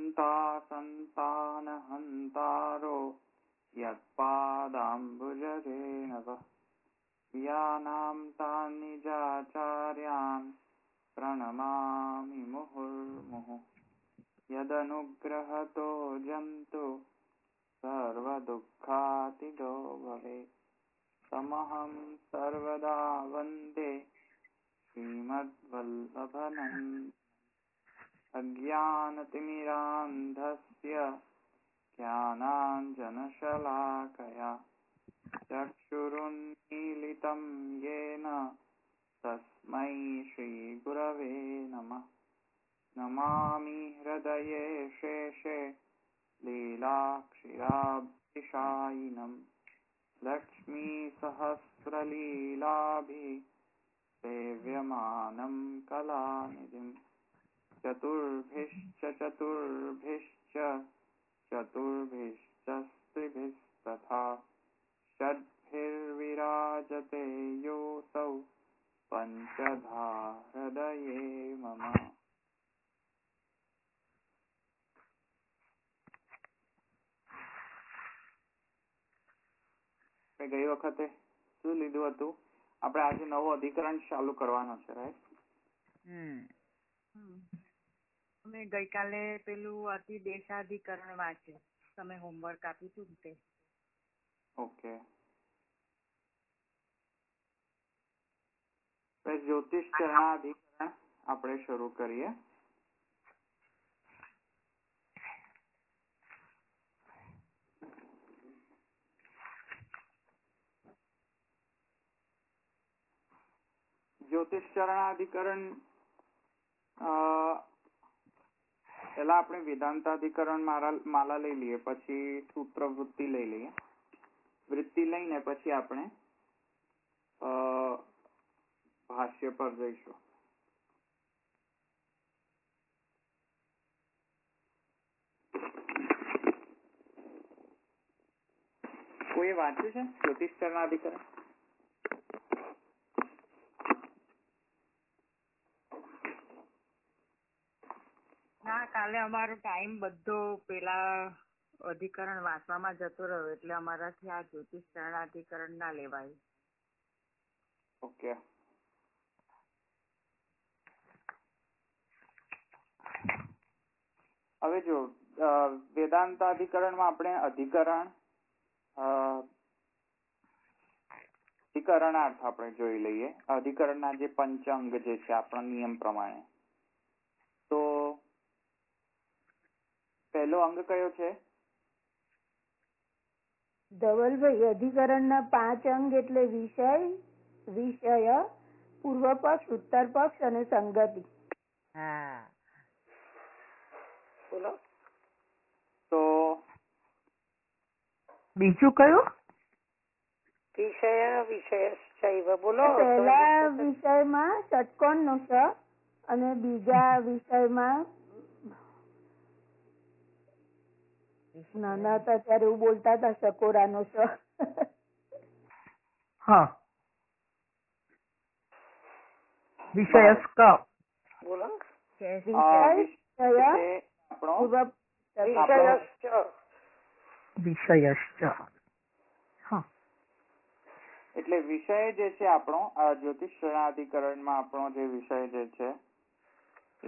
हन्ता संसानहन्तारो यत्पादाम्बुजरेणवः यानां तान् निजाचार्यान् प्रणमामि मुहुर्मुहुः यदनुग्रहतो जन्तु सर्वदुःखातिदो भवेत् तमहं सर्वदा वन्दे श्रीमद्वल्लभनन्दं अज्ञानतिमिरान्धस्य ज्ञानाञ्जनशलाकया चक्षुरुन्मीलितं येन तस्मै श्रीगुरवे नमः नमामि हृदये शेषे लीलाक्षिराब्धिशायिनम् लक्ष्मीसहस्रलीलाभिः सेव्यमानं कलानिधिम् चतुर्भिश्च स्त्रिभिस्तथा षड्भिर्विराजते योऽसौ पञ्चधा हृदये मम। ગઈ વખતે શું લીધું હતું આપણે? આજે નવો અધિકરણ ચાલુ કરવાનો છે, રાઈટ? અમે ગઈકાલે પેલું અતિદેશાધિકરણ વાંચ્યું, તમે હોમવર્ક આપ્યું હતું તે. ઓકે, જ્યોતિષ ચરણાધિકરણ આપણે શરૂ કરીએ. જ્યોતિષ ચરણાધિકરણ પેલા આપણે વેદાંતાધિકરણ માલા લઈ લઈએ, પછી સૂત્ર વૃત્તિ લઈ લઈએ. વૃત્તિ લઈને પછી આપણે ભાષ્ય પર જઈશું. કોઈ વાંચ્યું છે જ્યોતિષ ચરણાધિકરણ? ના, કાલે અમારો ટાઈમ બધો પેલા અધિકરણ વાંચવામાં જતો રહ્યો, એટલે અમારાથી આ જ્યોતિષ ચરણાધિકરણ ના લેવાયું. ઓકે, હવે જો વેદાંતાધિકરણમાં આપણે અધિકરણાર્થ આપણે જોઈ લઈએ. અધિકરણના જે પંચાંગ જે છે આપણા નિયમ પ્રમાણે, તો પહેલો અંગ કયો છે? ધવલભાઈ, અધિકરણના 5 અંગ એટલે વિષય, વિષય, પૂર્વ પક્ષ, ઉત્તર પક્ષ અને સંગતિ. હા, બોલો. તો બીજું કયું? વિષય બોલો. પહેલા વિષયમાં ષટકોણ નો સ અને બીજા વિષયમાં નાના હતા ત્યારે એવું બોલતા હતા સકોરા નો સ. હા, વિષયસ્ક બોલો. વિષયશ્ચ. એટલે વિષય જે છે આપણો જ્યોતિષ ચરણાધિકરણમાં આપણો જે વિષય જે છે એ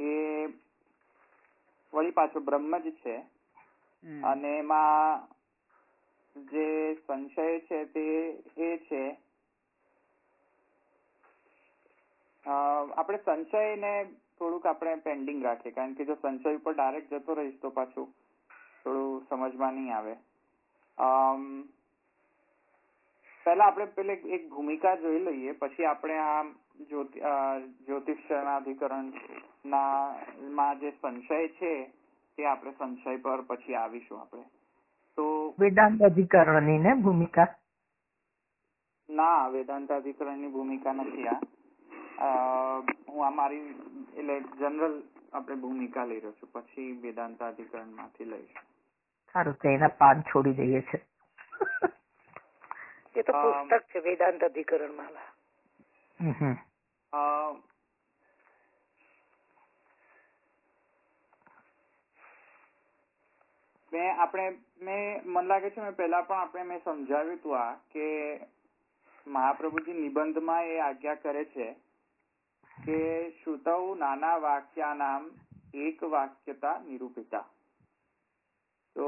વળી પાછો બ્રહ્મ જ છે. અને એમાં જે સંશય છે તે એ છે, આપણે સંશયને થોડુંક આપણે પેન્ડિંગ રાખીએ, કારણ કે જો સંશય ઉપર ડાયરેક્ટ જતો રહીશ તો પાછું થોડું સમજમાં નહીં આવે. પહેલા આપણે પેલે એક ભૂમિકા જોઈ લઈએ, પછી આપણે આ જ્યોતિષ ચરણાધિકરણ માં જે સંશય છે તે આપણે સંશય પર પછી આવીશું આપણે. તો વેદાંત અધિકરણની ને ભૂમિકા? ના, વેદાંતાધિકરણની ભૂમિકા નથી આ. હું અમારી એટલે જનરલ આપણે ભૂમિકા લઈ રહ્યો છું, પછી વેદાંતાધિકરણ માંથી લઈશું. સારું, તો એના 5 છોડી દઈએ છે. એ તો પુસ્તક છે વેદાંત અધિકરણ માલા. મને લાગે છે પહેલા પણ મેં સમજાવ્યું હતું આ કે મહાપ્રભુજી નિબંધમાં એ આજ્ઞા કરે છે કે શ્રુતૌ નાના વાક્યાનામ એક વાક્યતા નિરૂપિતા. તો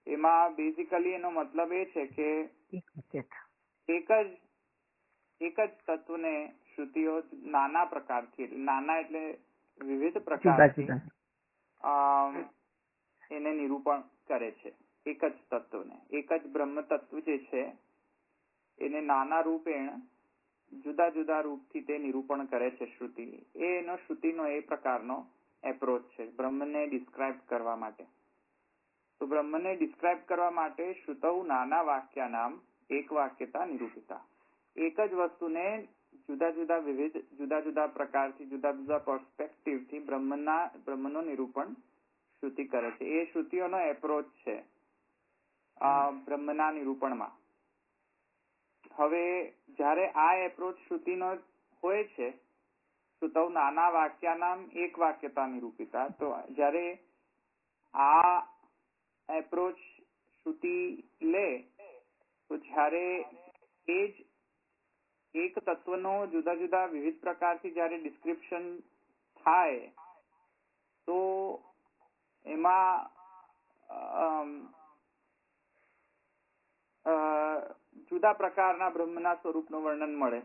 એમાં બેઝિકલી એનો મતલબ એ છે કે એક જ તત્વને શ્રુતિઓ નાના પ્રકારથી, નાના એટલે વિવિધ પ્રકારથી એને નિરૂપણ કરે છે. એક જ તત્વને, એક જ બ્રહ્મ તત્વ જે છે એને નાના રૂપેણ જુદા જુદા રૂપથી તે નિરૂપણ કરે છે શ્રુતિ. એનો શ્રુતિનો એ પ્રકારનો એપ્રોચ છે બ્રહ્મને ડિસ્ક્રાઇબ કરવા માટે. તો બ્રહ્મને ડિસ્ક્રાઇબ કરવા માટે શ્રુતૌ નાના વાક્યાનામ એક વાક્યતા નિરૂપિતા. એક જ વસ્તુને જુદા જુદા વિવિધ જુદા જુદા પ્રકારથી, જુદા જુદા પર્સ્પેક્ટિવથી બ્રહ્મનો નિરૂપણ શ્રુતિ કરે છે. એ શ્રુતિઓનો એપ્રોચ છે બ્રહ્મના નિરૂપણમાં. હવે જયારે આ એપ્રોચ શ્રુતિનો હોય છે, શ્રુતૌ નાના વાક્યાનામ એક વાક્યતા નિરૂપિતા, તો જયારે આ એપ્રોચ શ્રુતિ લે તો જયારે એ જ એક તત્વનો જુદા જુદા વિવિધ પ્રકારથી જયારે ડિસ્ક્રિપ્શન થાય તો એમાં જુદા પ્રકારના બ્રહ્મના સ્વરૂપનું વર્ણન મળે.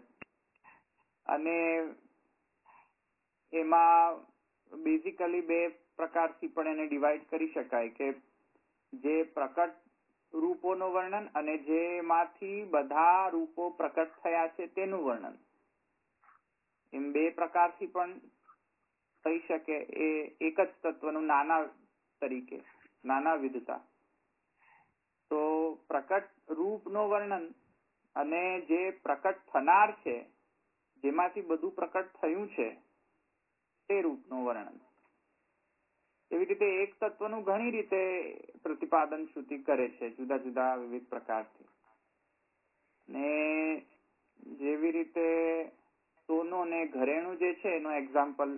અને એમાં બેઝિકલી બે પ્રકારથી પણ એને ડિવાઈડ કરી શકાય કે જે પ્રકટ રૂપોનું વર્ણન અને જેમાંથી બધા રૂપો પ્રકટ થયા છે તેનું વર્ણન. એમ બે પ્રકારથી પણ થઈ શકે એ એક જ તત્વનું નાના તરીકે, નાના વિધતા. તો પ્રકટ રૂપનું વર્ણન અને જે પ્રકટ થનાર છે, જેમાંથી બધું પ્રકટ થયું છે તે રૂપનું વર્ણન. એવી રીતે એક તત્વનું ઘણી રીતે પ્રતિપાદન શ્રુતિ કરે છે જુદા જુદા વિવિધ પ્રકારથી. ને જેવી રીતે સોનું ને ઘરેણું જે છે એનું એક્ઝામ્પલ,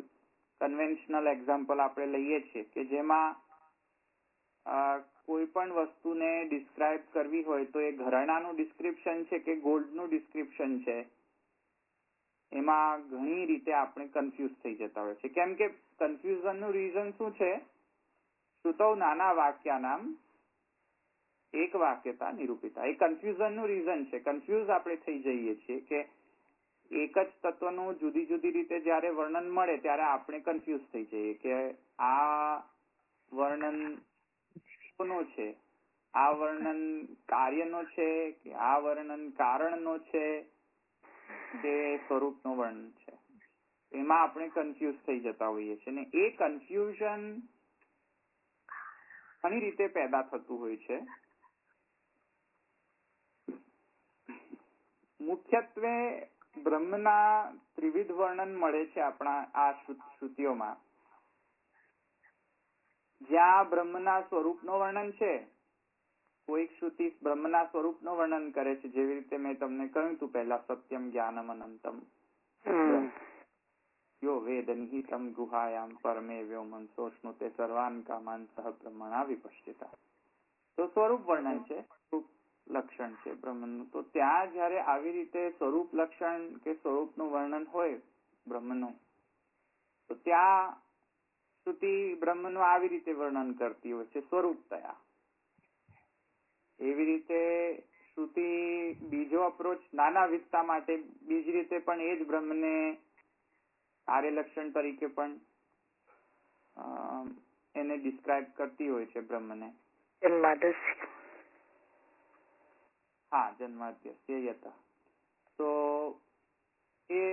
કન્વેન્શનલ એક્ઝામ્પલ આપણે લઈએ છીએ કે જેમાં કોઈ પણ વસ્તુને ડિસ્ક્રાઇબ કરવી હોય તો એ ઘરેણાનું ડિસ્ક્રિપ્શન છે કે ગોલ્ડનું ડિસ્ક્રિપ્શન છે, એમાં ઘણી રીતે આપણે કન્ફ્યુઝ થઈ જતા હોય છે. કેમ કે કન્ફ્યુઝનનું રીઝન શું છે? શ્રુતૌ નાના વાક્યાનામ એક વાક્યતા નિરૂપિતા. એ કન્ફ્યુઝનનું રીઝન છે. કન્ફ્યુઝ આપણે થઈ જઈએ છીએ કે એક જ તત્વનું જુદી જુદી રીતે જયારે વર્ણન મળે ત્યારે આપણે કન્ફ્યુઝ થઈ જઈએ કે આ વર્ણન નો છે, આ વર્ણન કાર્યનો છે કે આ વર્ણન કારણનો છે કે સ્વરૂપનું વર્ણન છે. એમાં આપણે કન્ફ્યુઝ થઈ જતા હોઈએ છીએ. ને એ કન્ફ્યુઝન ઘણી રીતે પેદા થતું હોય છે. મુખ્યત્વે બ્રહ્મના ત્રિવિધ વર્ણન મળે છે આપણા આ શ્રુતિઓમાં. જ્યાં બ્રહ્મના સ્વરૂપનું વર્ણન છે, કોઈક શ્રુતિ બ્રહ્મના સ્વરૂપનું વર્ણન કરે છે, જેવી રીતે મેં તમને કહ્યું હતું પહેલા, સત્યમ જ્ઞાનમ અનંતમ યો વેદ નિહિતમ ગુહાયામ પરમે વ્યોમન સોષ્ણુતે સર્વાન કામાન સહ બ્રહ્મણા વિપશ્યતા. તો સ્વરૂપ વર્ણન છે, સ્વરૂપ લક્ષણ છે બ્રહ્મનું. તો ત્યાં જયારે આવી રીતે સ્વરૂપ લક્ષણ કે સ્વરૂપનું વર્ણન હોય બ્રહ્મનું, તો ત્યાં શ્રુતિ બ્રહ્મનું આવી રીતે વર્ણન કરતી હોય છે સ્વરૂપતયા. એવી રીતે શ્રુતિ બીજો અપ્રોચ નાનાવિધતા માટે બીજી રીતે પણ એ જ બ્રહ્મને કાર્યલક્ષણ તરીકે પણ એને ડિસ્ક્રાઇબ કરતી હોય છે બ્રહ્મને. હા, જન્માદ્યસ્ય યતઃ. તો એ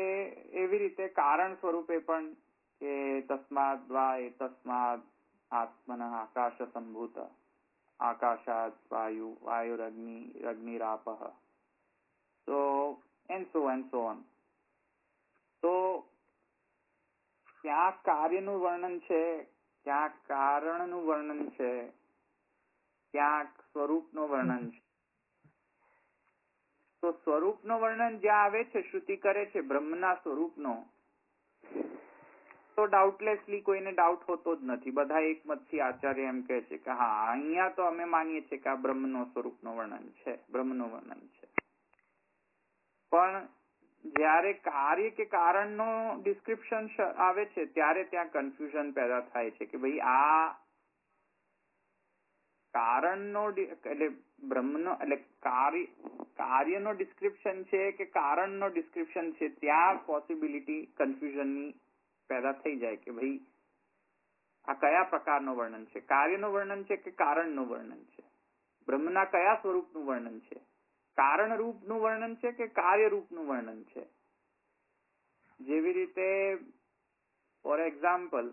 એવી રીતે કારણ સ્વરૂપે પણ કે તસ્માદ વા એતસ્માદ આત્મન આકાશ સંભૂત આકાશાત વાયુ વાયુરગ્નિરાપઃ. તો એન્ડ સો ઓન. તો ક્યાંક કાર્યનું વર્ણન છે, ક્યાંક કારણનું વર્ણન છે, ક્યાંક સ્વરૂપનું વર્ણન છે. તો સ્વરૂપનું વર્ણન જ્યાં આવે છે, શ્રુતિ કરે છે બ્રહ્મના સ્વરૂપનો, તો તો ડાઉટલેસલી કોઈને ડાઉટ હોતો જ નથી. બધા એકમતથી આચાર્ય એમ કહે છે કે હા અહીંયા તો અમે માનીએ છીએ કે આ બ્રહ્મનો સ્વરૂપનું વર્ણન છે, બ્રહ્મનું વર્ણન છે. પણ જ્યારે કાર્ય કે કારણનો ડિસ્ક્રિપ્શન આવે છે ત્યારે ત્યાં કન્ફ્યુઝન પેદા થાય છે કે ભાઈ આ કારણનો એટલે બ્રહ્મનો એટલે કાર્યનો ડિસ્ક્રિપ્શન છે કે કારણનો ડિસ્ક્રિપ્શન છે, ત્યાં પોસિબિલિટી કન્ફ્યુઝનની પેદા થઈ જાય કે ભાઈ આ કયા પ્રકારનું વર્ણન છે, કાર્યનું વર્ણન છે કે કારણનું વર્ણન છે, બ્રહ્મના કયા સ્વરૂપનું વર્ણન છે, કારણ રૂપનું વર્ણન છે કે કાર્ય રૂપનું વર્ણન છે. જેવી રીતે ફોર એક્ઝામ્પલ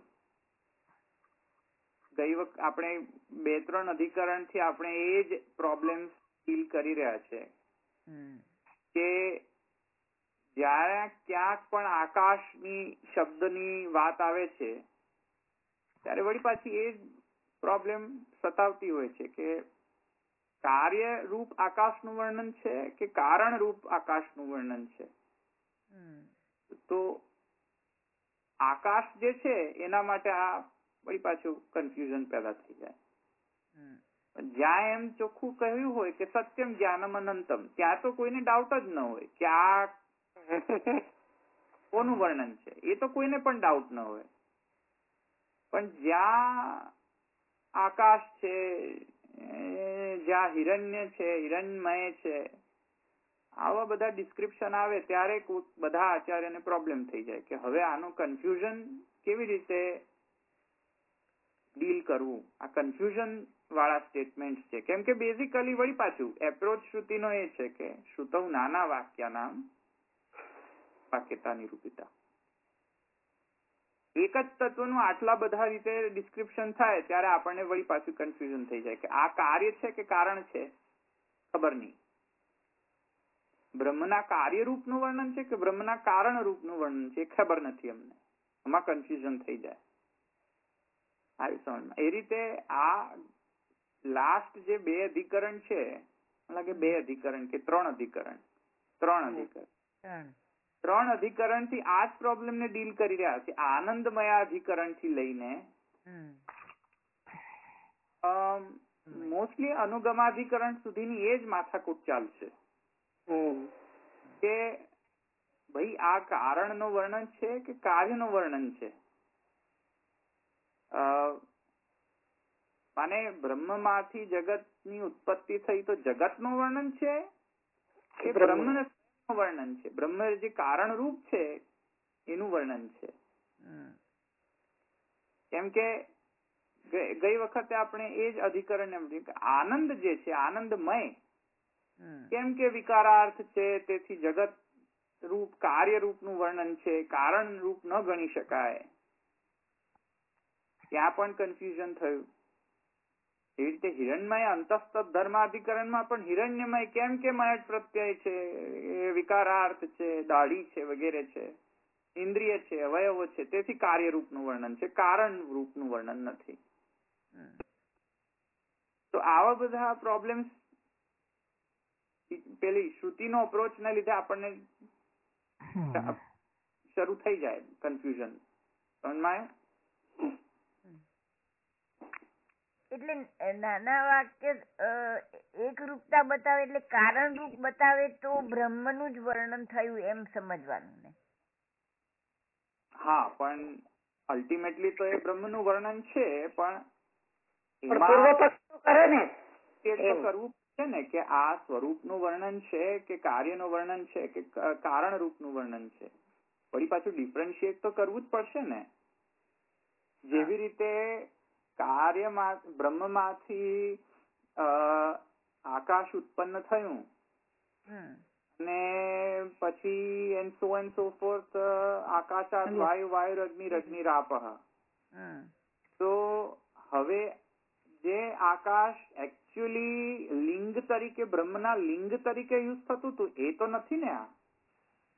ગઈ વખત આપણે 2-3 અધિકરણથી આપણે એ જ પ્રોબ્લેમ ડીલ કરી રહ્યા છે કે જયારે ક્યાંક પણ આકાશની શબ્દની વાત આવે છે ત્યારે વળી પાછી એ પ્રોબ્લેમ સતાવતી હોય છે કે કાર્ય રૂપ આકાશનું વર્ણન છે કે કારણ રૂપ આકાશનું વર્ણન છે. તો આકાશ જે છે એના માટે આ વળી પાછું કન્ફ્યુઝન પેદા થઈ જાય. જ્યાં એમ ચોખ્ખું કહ્યું હોય કે સત્યમ જ્ઞાનમ અનંતમ, ત્યાં તો કોઈને ડાઉટ જ ન હોય કે આ કોનું વર્ણન છે, એ તો કોઈને પણ ડાઉટ ન હોય. પણ જ્યાં આકાશ છે, જ્યાં હિરણ્ય છે, હિરણ્યમય છે, આવા બધા ડિસ્ક્રિપ્શન આવે ત્યારે બધા આચાર્યને પ્રોબ્લેમ થઈ જાય કે હવે આનું કન્ફ્યુઝન કેવી રીતે ડીલ કરવું. આ કન્ફ્યુઝન વાળા સ્ટેટમેન્ટ છે. કેમ કે બેઝિકલી વળી પાછું એપ્રોચ શ્રુતિનો એ છે કે શ્રુતૌ નાના વાક્યાનામ વાક્યતા નિરૂપિતા. એક જ તત્વનું આટલા બધા રીતે ડિસ્ક્રિપ્શન થાય ત્યારે આપણને વળી પાછું કન્ફ્યુઝન થઈ જાય કે આ કાર્ય છે કે કારણ છે, ખબર નહીં. બ્રહ્મના કાર્ય રૂપનું વર્ણન છે કે બ્રહ્મના કારણ રૂપનું વર્ણન છે, ખબર નથી અમને. આમાં કન્ફ્યુઝન થઈ જાય. આવી સમજમાં. એ રીતે આ લાસ્ટ જે 2 અધિકરણ છે, લાગે 2 અધિકરણ કે 3 અધિકરણ, 3 અધિકરણ થી આ જ પ્રોબ્લેમ ને ડીલ કરી રહ્યા છે. આનંદમયા અધિકરણ થી લઈને મોસ્ટલી અનુગમાધિકરણ સુધીની એ જ માથાકૂટ ચાલશે કે ભાઈ આ કારણનું વર્ણન છે કે કાર્યનું વર્ણન છે. માને બ્રહ્મમાંથી જગતની ઉત્પત્તિ થઈ તો જગતનું વર્ણન છે કે બ્રહ્મનું વર્ણન છે, બ્રહ્મ જે કારણ રૂપ છે એનું વર્ણન છે. કેમ કે ગઈ વખતે આપણે એ જ અધિકરણ આનંદ જે છે, આનંદમય, કેમ કે વિકારાર્થ છે તેથી જગત રૂપ કાર્ય રૂપનું વર્ણન છે, કારણ રૂપ ન ગણી શકાય. ત્યાં પણ કન્ફ્યુઝન થયું. એવી રીતે હિરણ્યમય અંતસ્તત ધર્માધિકરણમાં પણ હિરણ્યમય કેમ કે મયટ પ્રત્યય છે, વિકારાર્થ છે, દાઢી છે વગેરે છે, ઇન્દ્રિય છે, અવયવો છે, તેથી કાર્ય રૂપનું વર્ણન છે, કારણ રૂપનું વર્ણન નથી. તો આવા બધા પ્રોબ્લેમ્સ પેલી શ્રુતિનો અપ્રોચ ના લીધે આપણને શરૂ થઈ જાય કન્ફ્યુઝન. સમજમાં? એટલે નાના વાક્ય એક રૂપતા બતાવે એટલે કારણ રૂપ બતાવે તો બ્રહ્મનું જ વર્ણન થયું એમ સમજવાનું ને? હા, પણ અલ્ટિમેટલી તો એ બ્રહ્મનું વર્ણન છે, પણ કરવું છે ને કે આ સ્વરૂપનું વર્ણન છે કે કાર્યનું વર્ણન છે કે કારણ રૂપનું વર્ણન છે. વળી પાછું ડિફરન્શિએટ તો કરવું જ પડશે ને. જેવી રીતે કાર્યમાં બ્રહ્મમાંથી આકાશ ઉત્પન્ન થયું અને પછી એન્ડ સો ફોર્થ આકાશાત વાયુ વાયુરગ્નિરગ્નિરાપઃ. તો હવે જે આકાશ એકચ્યુઅલી લિંગ તરીકે બ્રહ્મના લિંગ તરીકે યુઝ થતું હતું એ તો નથી ને. આ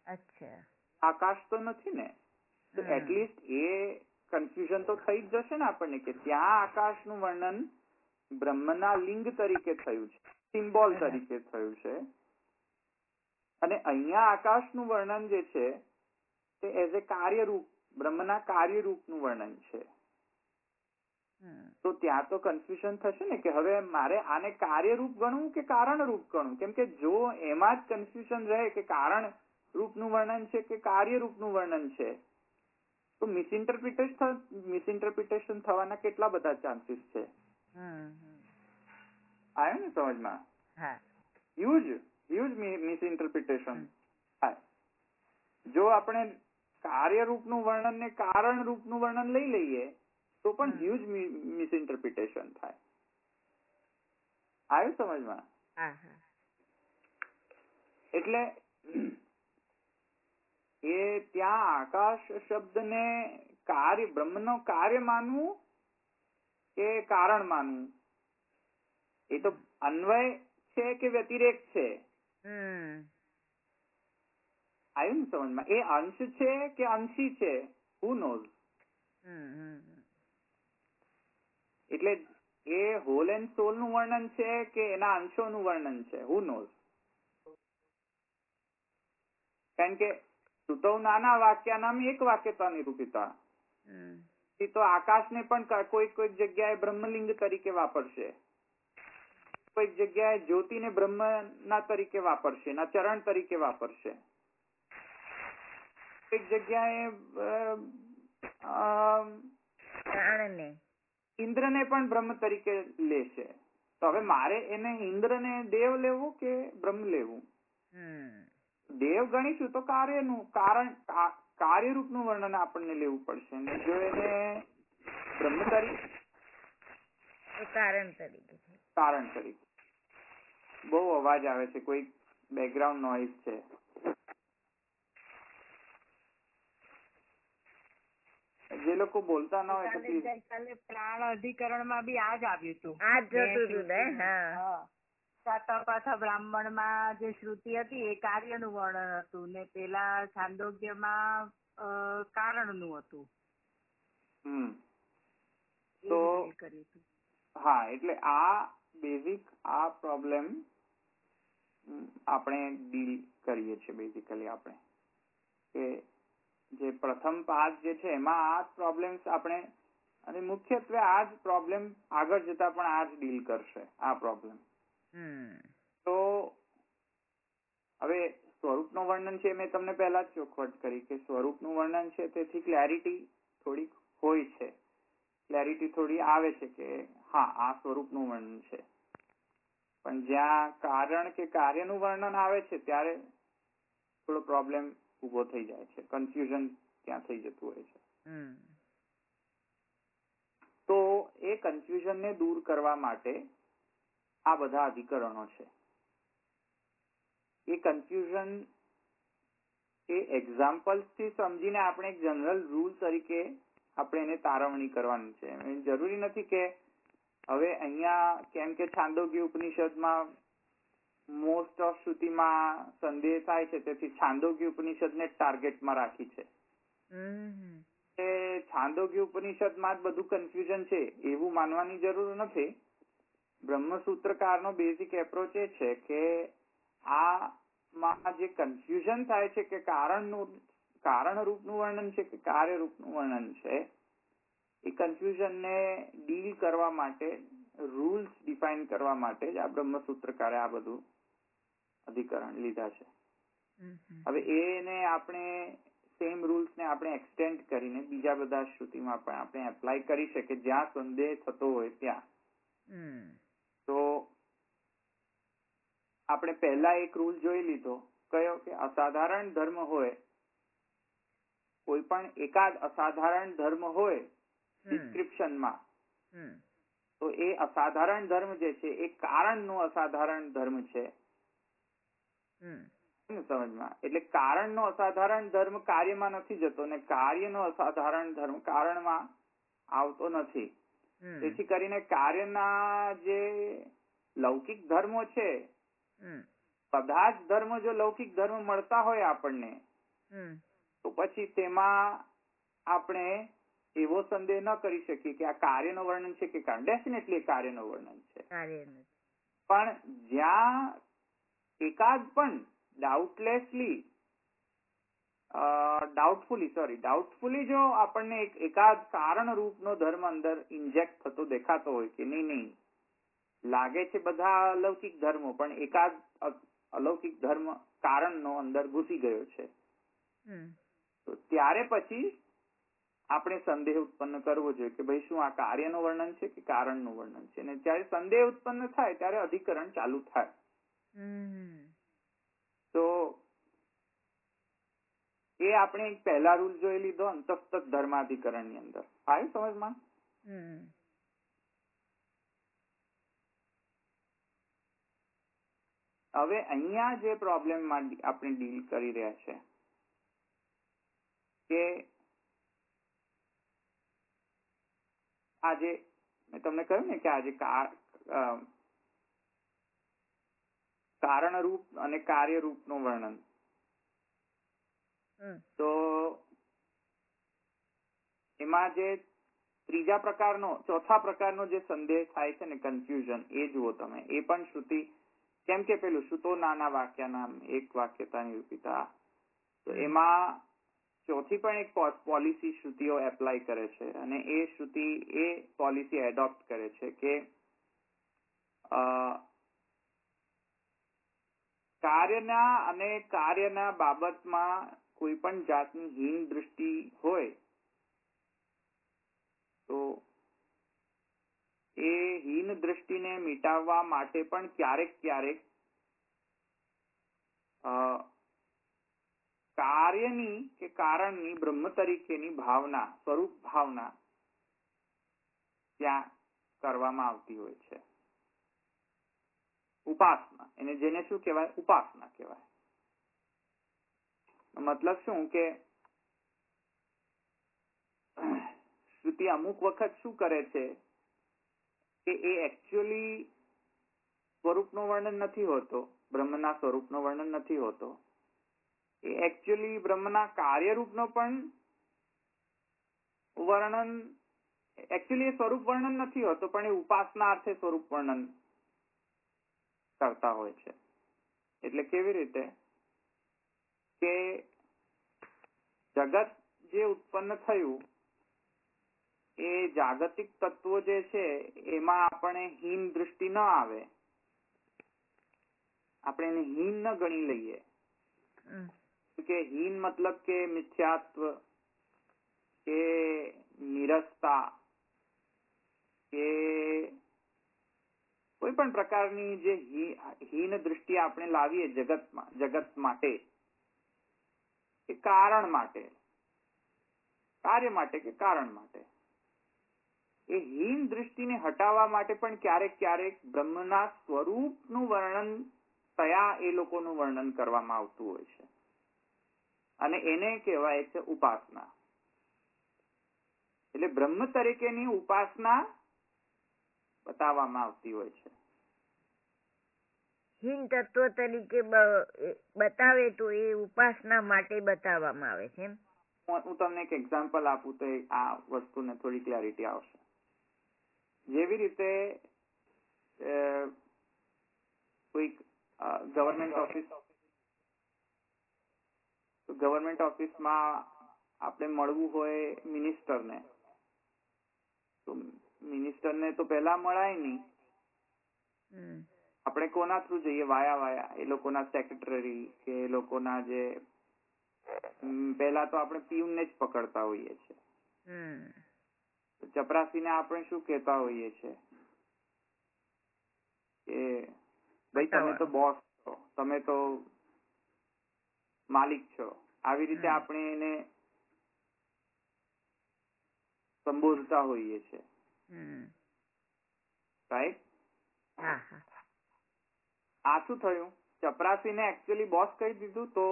અચ્છા આકાશ તો નથી ને. તો એટલીસ્ટ એ કન્ફ્યુઝન તો થઈ જ જશે ને આપણને કે ત્યાં આકાશનું વર્ણન બ્રહ્મના લિંગ તરીકે થયું છે, સિમ્બોલ તરીકે થયું છે, અને અહીંયા આકાશનું વર્ણન જે છે તે એઝ એ કાર્યરૂપ બ્રહ્મના કાર્યરૂપનું વર્ણન છે. તો ત્યાં તો કન્ફ્યુઝન થશે ને કે હવે મારે આને કાર્યરૂપ ગણવું કે કારણરૂપ ગણવું, કેમ કે જો એમાં જ કન્ફ્યુઝન રહે કે કારણ રૂપનું વર્ણન છે કે કાર્યરૂપનું વર્ણન છે, તો મિસઇન્ટરપ્રિટેશન થવાના કેટલા બધા ચાન્સીસ છે. આવ્યું ને સમજમાં? હ્યુજ મિસઇન્ટરપ્રિટેશન થાય. જો આપણે કાર્યરૂપનું વર્ણન ને કારણ રૂપનું વર્ણન લઈ લઈએ તો પણ હ્યુજ મિસઇન્ટરપ્રિટેશન થાય. આવ્યું સમજમાં? એટલે એ ત્યાં આકાશ શબ્દને કાર્ય, બ્રહ્મનો કાર્ય માનવું કે કારણ માનવું, એ તો અન્વય છે કે વ્યતિરેક છે. આવ્યું ને સમજમાં? એ અંશ છે કે અંશી છે, હુ નોઝ. એટલે એ હોલ એન્ડ સોલ નું વર્ણન છે કે એના અંશોનું વર્ણન છે, હુ નોઝ. કારણ કે શ્રુતૌ નાના વાક્યાનામ એક વાક્યતા નિરૂપિતા. તો આકાશને પણ કોઈક જગ્યાએ બ્રહ્મલિંગ તરીકે વાપરશે, કોઈક જગ્યાએ જ્યોતિને બ્રહ્મના તરીકે વાપરશે, ના ચરણ તરીકે વાપરશે, કોઈક જગ્યાએ ઇન્દ્રને પણ બ્રહ્મ તરીકે લેશે. તો હવે મારે એને ઇન્દ્રને દેવ લેવું કે બ્રહ્મ લેવું? દેવ ગણીશું તો કાર્યરૂપનું વર્ણન આપણને લેવું પડશે, ને જો એને બ્રહ્મ તરીકે કારણ તરીકે. બહુ અવાજ આવે છે, કોઈ બેકગ્રાઉન્ડ નોઈઝ છે. જે લોકો બોલતા ન હોય તો ગઈકાલે પ્રાણ અધિકરણમાં બી આ જ આવ્યું હતું. સાતપાથા બ્રાહ્મણમાં જે શ્રુતિ હતી એ કાર્યનું વર્ણન હતું ને પેલા છાંદોગ્યમાં કારણનું હતું. તો હા, એટલે આ બેઝિક આ પ્રોબ્લેમ આપણે ડીલ કરીએ છીએ. બેઝિકલી આપણે કે જે પ્રથમ પાઠ જે છે એમાં આ પ્રોબ્લેમ્સ આપણે, અને મુખ્યત્વે આ જ પ્રોબ્લેમ આગળ જતા પણ આ જ ડીલ કરશે, આ પ્રોબ્લેમ. તો હવે સ્વરૂપનું વર્ણન છે, મેં તમને પહેલા જ ચોખવટ કરી કે સ્વરૂપનું વર્ણન છે તેથી ક્લેરિટી થોડીક હોય છે, ક્લેરિટી થોડી આવે છે કે હા આ સ્વરૂપનું વર્ણન છે. પણ જ્યાં કારણ કે કાર્યનું વર્ણન આવે છે ત્યારે થોડો પ્રોબ્લેમ ઉભો થઈ જાય છે, કન્ફ્યુઝન ત્યાં થઈ જતું હોય છે. તો એ કન્ફ્યુઝનને દૂર કરવા માટે આ બધા અધિકરણો છે. એ કન્ફ્યુઝન એ એક્ઝામ્પલ્સ થી સમજીને આપણે એક જનરલ રૂલ તરીકે આપણે એને તારવણી કરવાની છે. જરૂરી નથી કે હવે અહીંયા કેમ કે છાંદોગ્ય ઉપનિષદમાં મોસ્ટ ઓફ શ્રુતિમાં સંદેહ થાય છે તેથી છાંદોગ્ય ઉપનિષદને ટાર્ગેટમાં રાખી છે. છાંદોગ્ય ઉપનિષદમાં જ બધું કન્ફ્યુઝન છે એવું માનવાની જરૂર નથી. બ્રહ્મસૂત્રકારનો બેઝિક એપ્રોચ એ છે કે આમાં જે કન્ફ્યુઝન થાય છે કે કારણ રૂપનું વર્ણન છે કે કાર્ય રૂપનું વર્ણન છે, એ કન્ફ્યુઝનને ડીલ કરવા માટે, રૂલ્સ ડિફાઇન કરવા માટે જ આ બ્રહ્મસૂત્રકારે આ બધું અધિકરણ લીધા છે. હવે એને આપણે સેમ રૂલ્સ ને આપણે એક્સટેન્ડ કરીને બીજા બધા શ્રુતિમાં પણ આપણે એપ્લાય કરી શકીએ જ્યાં સંદેહ થતો હોય ત્યાં. તો આપણે પહેલા એક રૂલ જોઈ લીધો કયો કે અસાધારણ ધર્મ હોય, કોઈ પણ એકાદ અસાધારણ ધર્મ હોય ડિસ્ક્રિપ્શનમાં, તો એ અસાધારણ ધર્મ જે છે એ કારણનો અસાધારણ ધર્મ છે. સમજમાં? એટલે કારણનો અસાધારણ ધર્મ કાર્યમાં નથી જતો ને કાર્યનો અસાધારણ ધર્મ કારણમાં આવતો નથી. તેથી કરીને કાર્યના જે લૌકિક ધર્મો છે, બધા જ ધર્મ જો લૌકિક ધર્મ મળતા હોય આપણને, તો પછી તેમાં આપણે એવો સંદેહ ન કરી શકીએ કે આ કાર્યનો વર્ણન છે કે કારણ. ડેફિનેટલી કાર્યનો વર્ણન છે. પણ જ્યાં એકાદ પણ ડાઉટલેસલી ડાઉટફુલી જો આપણને એકાદ કારણ રૂપનો ધર્મ અંદર ઇન્જેક્ટ થતો દેખાતો હોય કે નહીં લાગે છે બધા અલૌકિક ધર્મો, પણ એકાદ અલૌકિક ધર્મ કારણનો અંદર ઘૂસી ગયો છે, તો ત્યારે પછી આપણે સંદેહ ઉત્પન્ન કરવો જોઈએ કે ભાઈ શું આ કાર્યનું વર્ણન છે કે કારણનું વર્ણન છે. અને જ્યારે સંદેહ ઉત્પન્ન થાય ત્યારે અધિકરણ ચાલુ થાય. તો એ આપણે પહેલા રૂલ જોઈ લીધો અંતસ્તક ધર્માધિકરણની અંદર. આવ્યું સમજમાં? હવે અહીંયા જે પ્રોબ્લેમમાં આપણે ડીલ કરી રહ્યા છે કે આજે મેં તમને કહ્યું ને કે આજે કારણ રૂપ અને કાર્ય રૂપનું વર્ણન, તો એમાં જે ચોથા પ્રકારનો જે સંદેહ થાય છે ને, કન્ફ્યુઝન, એ જુઓ તમે. એ પણ શ્રુતિ, કેમ કે પેલું શ્રુતો નાના વાક્યનામ એક વાક્યતા નિરૂપિતા, તો એમાં ચોથી પણ એક પોલિસી શ્રુતિઓ એપ્લાય કરે છે, અને એ શ્રુતિ એ પોલિસી એડોપ્ટ કરે છે કે કાર્યના બાબતમાં કોઈ પણ જાતની હીન દૃષ્ટિ હોય તો એ હીન દૃષ્ટિને મિટાવવા માટે પણ ક્યારેક કાર્યની કે કારણની બ્રહ્મ તરીકેની ભાવના, સ્વરૂપ ભાવના ત્યાં કરવામાં આવતી હોય છે. ઉપાસના, જેને શું કહેવાય? ઉપાસના કહેવાય. મતલબ શું કે શ્રુતિ અમુક વખત શું કરે છે કે એ એકચ્યુઅલી સ્વરૂપનું વર્ણન નથી હોતો, બ્રહ્મના સ્વરૂપનું વર્ણન નથી હોતો, એ એકચ્યુઅલી બ્રહ્મના કાર્યરૂપનો પણ વર્ણન, એકચ્યુઅલી એ સ્વરૂપ વર્ણન નથી હોતો, પણ એ ઉપાસના અર્થે સ્વરૂપ વર્ણન કરતા હોય છે. એટલે કેવી રીતે કે જગત જે ઉત્પન્ન થયું એ જાગતિક તત્વો જે છે એમાં આપણે હીન દૃષ્ટિ ન આવે, આપણે એને હીન ન ગણી લઈએ. કે હીન મતલબ કે મિથ્યાત્વ કે નિરસતા કે કોઈ પણ પ્રકારની જે હીન દૃષ્ટિ આપણે લાવીએ જગત માટે, કે કારણ માટે, કાર્ય માટે કે કારણ માટે, એ હીન દૃષ્ટિને હટાવવા માટે પણ ક્યારેક બ્રહ્મના સ્વરૂપનું વર્ણન થયા એ લોકોનું વર્ણન કરવામાં આવતું હોય છે, અને એને કહેવાય છે ઉપાસના. એટલે બ્રહ્મ તરીકેની ઉપાસના બતાવવામાં આવતી હોય છે. હીન તત્વ તરીકે બતાવે તો એ ઉપાસના માટે બતાવવામાં આવે છે. હું તમને એક એક્ઝામ્પલ આપું તો આ વસ્તુને થોડી ક્લેરિટી આવશે. જેવી રીતે કોઈ ગવર્મેન્ટ ઓફિસમાં આપણે મળવું હોય મિનિસ્ટરને, તો મિનિસ્ટરને તો પહેલા મળાય નહીં, આપણે કોના થ્રુ જઈએ? વાયા એ લોકોના સેક્રેટરી કે એ લોકોના જે પહેલા તો આપણે પીયુનને જ પકડતા હોઈએ છીએ. ચપરાસીને આપણે શું કહેતા હોઈએ છીએ કે ભાઈ તમે તો બોસ છો, તમે તો માલિક છો. આવી રીતે આપણે એને સંબોધતા હોઈએ છીએ, રાઈટ? આ શું થયું? ચપરાસીને એકચ્યુઅલી બોસ કહી દીધું તો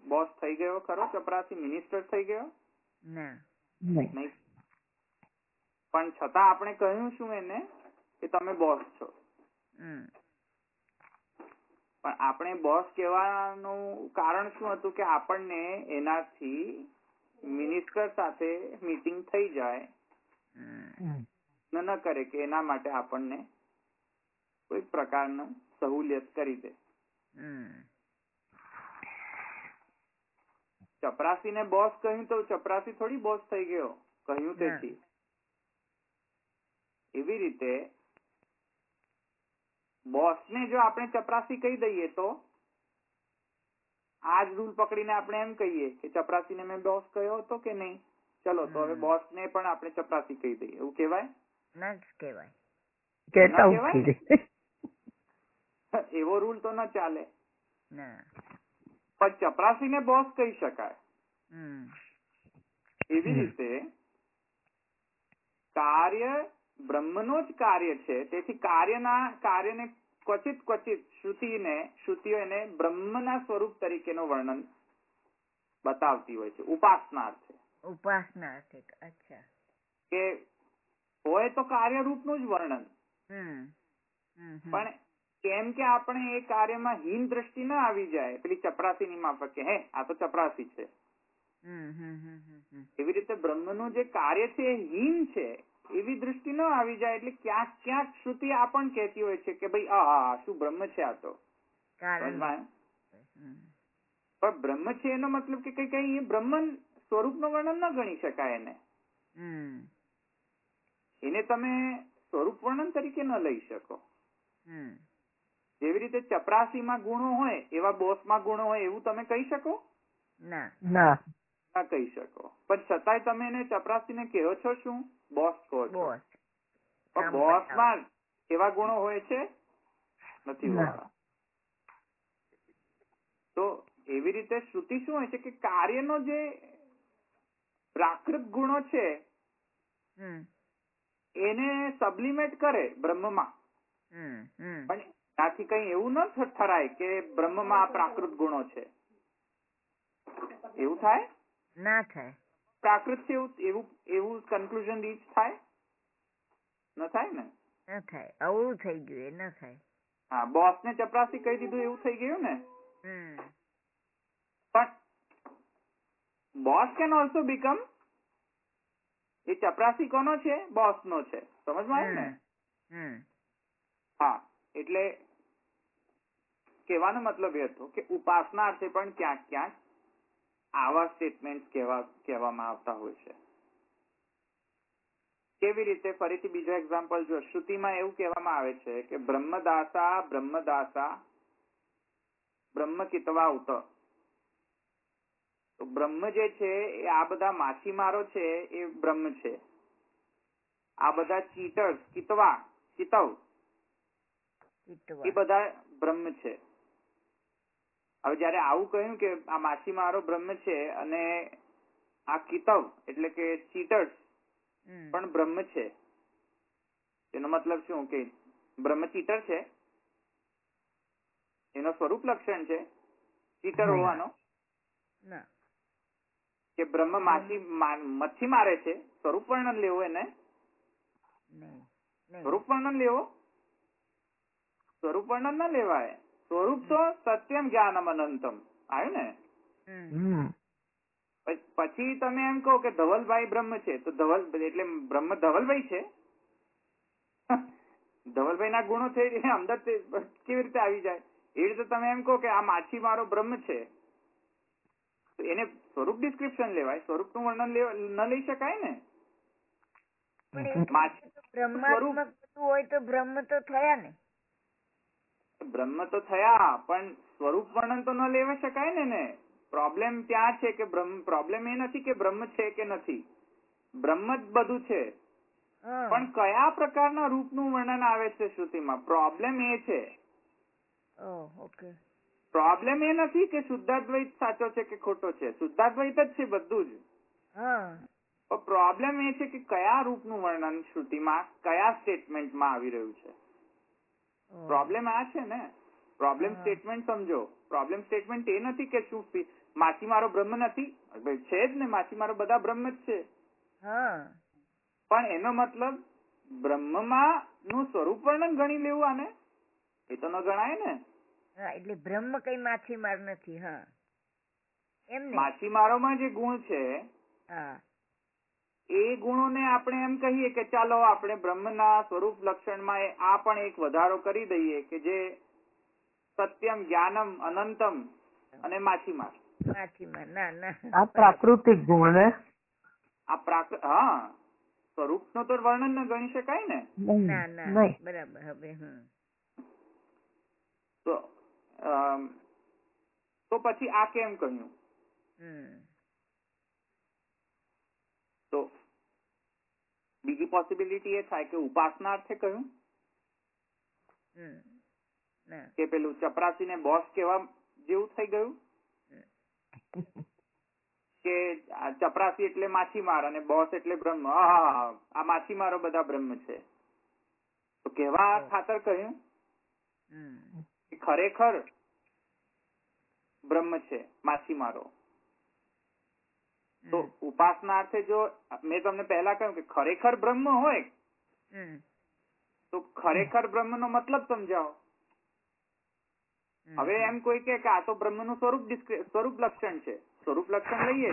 બોસ થઈ ગયો ખરો? ચપરાસી મિનિસ્ટર થઈ ગયો? નહીં. પણ છતાં આપણે કહ્યું શું એને કે તમે બોસ છો. પણ આપણે બોસ કહેવાનું કારણ શું હતું? કે આપણને એનાથી મિનિસ્ટર સાથે મીટિંગ થઈ જાય ન કરે કે એના માટે આપણને કોઈ પ્રકારનું સહુલિયત કરી દે. ચપરાસીને બોસ કહ્યું તો ચપરાસી થોડી બોસ થઈ ગયો કહ્યું તેથી. એવી રીતે બોસને જો આપણે ચપરાસી કહી દઈએ તો આ જ રૂલ પકડીને આપણે એમ કહીએ કે ચપરાસીને મેં બોસ કહ્યો હતો કે નહીં, ચલો તો હવે બોસને પણ આપણે ચપરાસી કહી દઈએ, એવું કહેવાય? ના જ કહેવાય. કહેતા ના કહેવાય? ઉઠી એવો રૂલ તો ન ચાલે. ના. પણ ચપરાસીને બોસ કહી શકાય. એવી રીતે કાર્ય બ્રહ્મનો જ કાર્ય છે, તેથી કાર્યને ક્વચિત શ્રુતિઓ એને બ્રહ્મના સ્વરૂપ તરીકેનું વર્ણન બતાવતી હોય છે ઉપાસનાર્થે. ઉપાસનાર્થે. અચ્છા. કે હોય તો કાર્યરૂપનું જ વર્ણન, પણ કેમ કે આપણે એ કાર્યમાં હીન દ્રષ્ટિ ન આવી જાય પેલી ચપરાસીની માફક કે હે આ તો ચપરાસી છે. એવી રીતે બ્રહ્મનું જે કાર્ય છે એ હીન છે એવી દ્રષ્ટિ ન આવી જાય, એટલે ક્યાંક શ્રુતિ આ પણ કહેતી હોય છે કે ભાઈ આ શું બ્રહ્મ છે આ તો. પણ બ્રહ્મ છે એનો મતલબ કે કઈ બ્રહ્મ સ્વરૂપનું વર્ણન ન ગણી શકાય એને. એને તમે સ્વરૂપ વર્ણન તરીકે ન લઈ શકો. જેવી રીતે ચપરાસીમાં ગુણો હોય એવા બોસમાં ગુણો હોય એવું તમે કહી શકો? ના. ના કહી શકો. પણ છતાંય તમે એને ચપરાસીને કહો છો શું? બોસ કહો છો. પણ બોસમાં એવા ગુણો હોય છે? નથી હોતા. તો એવી રીતે શ્રુતિ શું હોય છે કે કાર્યનો જે પ્રાકૃત ગુણો છે એને સબ્લિમેટ કરે બ્રહ્મમાં. પણ ત્યાંથી કઈ એવું ન ઠરાય કે બ્રહ્મમાં પ્રાકૃત ગુણો છે. એવું થાય? ના થાય. પ્રાકૃત છે એવું કન્ક્લુઝન રીચ થાય? ન થાય ને? ન થાય. અવળું થઈ ગયું એ ન થાય. હા, બોસ ને ચપરાસી કહી દીધું એવું થઈ ગયું ને. પણ બોસ કેન ઓલ્સો બીકમ, એ ચપરાસી કોનો છે? બોસ નો છે. સમજમાં આવ્યું ને? હા, એટલે કહેવાનો મતલબ એ હતો કે ઉપાસનાર્થે પણ ક્યાંક આવા સ્ટેટમેન્ટ કહેવામાં આવતા હોય છે. કેવી રીતે? ફરીથી બીજો એક્ઝામ્પલ જો. શ્રુતિમાં એવું કહેવામાં આવે છે કે બ્રહ્મદાસા બ્રહ્મકિતવા ઉત. તો બ્રહ્મ જે છે એ આ બધા માછીમારો છે એ બ્રહ્મ છે. આ બધા ચીટર્સ કિતવ એ બધા બ્રહ્મ છે. હવે જયારે આવું કહ્યું કે આ માછીમારો બ્રહ્મ છે અને આ કિતવ એટલે કે ચીટર્સ પણ બ્રહ્મ છે, એનો મતલબ શું કે બ્રહ્મ ચીટર છે? એનો સ્વરૂપ લક્ષણ છે ચીટર હોવાનો? કે બ્રહ્મ મચ્છી મારે છે? સ્વરૂપ વર્ણન લેવો એને? સ્વરૂપ વર્ણન લેવો? સ્વરૂપ વર્ણન ના લેવાય. સ્વરૂપ તો સત્યમ જ્ઞાનમ અનંતમ આવ્યું ને. પછી તમે એમ કહો કે ધવલભાઈ બ્રહ્મ છે, તો એટલે બ્રહ્મ ધવલભાઈ છે? ધવલભાઈ ના ગુણો થઈ અંદર કેવી રીતે આવી જાય? એ રીતે તમે એમ કહો કે આ માછીમારો બ્રહ્મ છે, તો એને સ્વરૂપ ડિસ્ક્રિપ્શન લેવાય, સ્વરૂપનું વર્ણન ન લઈ શકાય ને. બ્રહ્માત્મક હોય તો બ્રહ્મ તો થયા ને. બ્રહ્મ તો થયા, પણ સ્વરૂપ વર્ણન તો ન લેવા શકાય ને. પ્રોબ્લેમ ત્યાં છે કે પ્રોબ્લેમ એ નથી કે બ્રહ્મ છે કે નથી, બ્રહ્મ જ બધું છે, પણ કયા પ્રકારના રૂપનું વર્ણન આવે છે શ્રુતિમાં, પ્રોબ્લેમ એ છે. પ્રોબ્લેમ એ નથી કે શુદ્ધાદ્વૈત સાચો છે કે ખોટો છે, શુદ્ધાદ્વૈત જ છે બધું જ. પણ પ્રોબ્લેમ એ છે કે કયા રૂપનું વર્ણન શ્રુતિમાં કયા સ્ટેટમેન્ટમાં આવી રહ્યું છે. પ્રોબ્લેમ આ છે ને. પ્રોબ્લેમ સ્ટેટમેન્ટ સમજો. પ્રોબ્લેમ સ્ટેટમેન્ટ એ નથી કે શું માછીમારો બ્રહ્મ નથી, છે જ ને, માછીમારો બધા બ્રહ્મ જ છે. પણ એનો મતલબ બ્રહ્મમાં નું સ્વરૂપ વર્ણન ગણી લેવું આને? એ તો ન ગણાય ને. એટલે બ્રહ્મ કઈ માછીમાર નથી. માછીમારોમાં જે ગુણ છે એ ગુણોને આપણે એમ કહીએ કે ચાલો આપણે બ્રહ્મના સ્વરૂપ લક્ષણમાં આ પણ એક વધારો કરી દઈએ કે જે સત્યમ જ્ઞાનમ અનંતમ અને માછીમાર. માછીમાર ના ના આ પ્રાકૃતિક ગુણ ને હા સ્વરૂપ નો તો વર્ણન ન ગણી શકાય ને. ના ના નહીં. બરાબર. હવે તો પછી આ કેમ કહ્યું? તો બીજી પોસિબિલિટી એ થાય કે ઉપાસના અર્થે કહ્યું કે પેલું ચપરાસીને બોસ કેવા જેવું થઈ ગયું કે ચપરાસી એટલે માછીમાર અને બોસ એટલે બ્રહ્મ. આ માછીમારો બધા બ્રહ્મ છે. તો કેવા ખાતર કહ્યું કે ખરેખર બ્રહ્મ છે માછીમારો. તો ઉપાસના અર્થે જો મેં તમને પહેલા કહ્યું કે ખરેખર બ્રહ્મ હોય તો ખરેખર બ્રહ્મ નો મતલબ સમજાવો. હવે એમ કોઈ કે આ તો બ્રહ્મ નું સ્વરૂપ લક્ષણ છે, સ્વરૂપ લક્ષણ લઈએ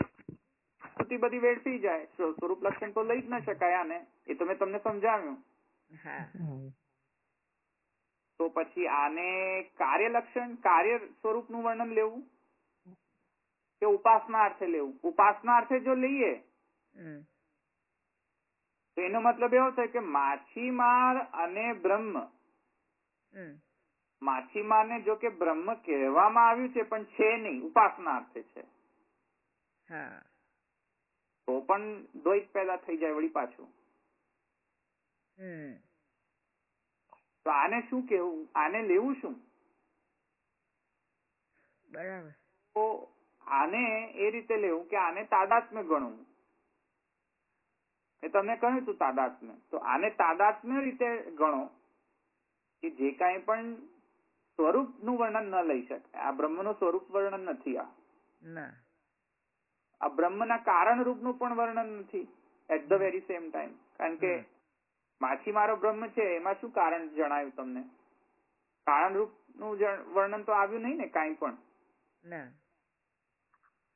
તો બધી વેડફી જાય. સ્વરૂપ લક્ષણ તો લઈ જ ન શકાય આને, એ તો મેં તમને સમજાવ્યું. તો પછી આને કાર્ય લક્ષણ કાર્ય સ્વરૂપ નું વર્ણન લેવું કે ઉપાસના અર્થે લેવું? ઉપાસના અર્થે જો લઈએ તો એનો મતલબ એવો થાય કે માછીમાર અને બ્રહ્મ, માછીમારને જો કે બ્રહ્મ કહેવામાં આવ્યું છે પણ છે નહીં, ઉપાસના અર્થે છે, તો પણ દ્વૈત પેદા થઈ જાય વળી પાછું. તો આને શું કેવું? આને લેવું શું? બરાબર. તો આને એ રીતે લેવું કે આને તાદાત્મ્ય ગણવું. એ તમને કહ્યું તું તાદાત્મ્ય. તો આને તાદાત્મ્ય રીતે ગણો કે જે કાંઈ પણ સ્વરૂપ નું વર્ણન ન લઈ શકાય. આ બ્રહ્મ નું સ્વરૂપ વર્ણન નથી. આ બ્રહ્મના કારણ રૂપ નું પણ વર્ણન નથી at the very same time. કારણ કે માછીમારો બ્રહ્મ છે એમાં શું કારણ જણાયું તમને? કારણ રૂપ નું વર્ણન તો આવ્યું નહીં ને કાંઈ પણ.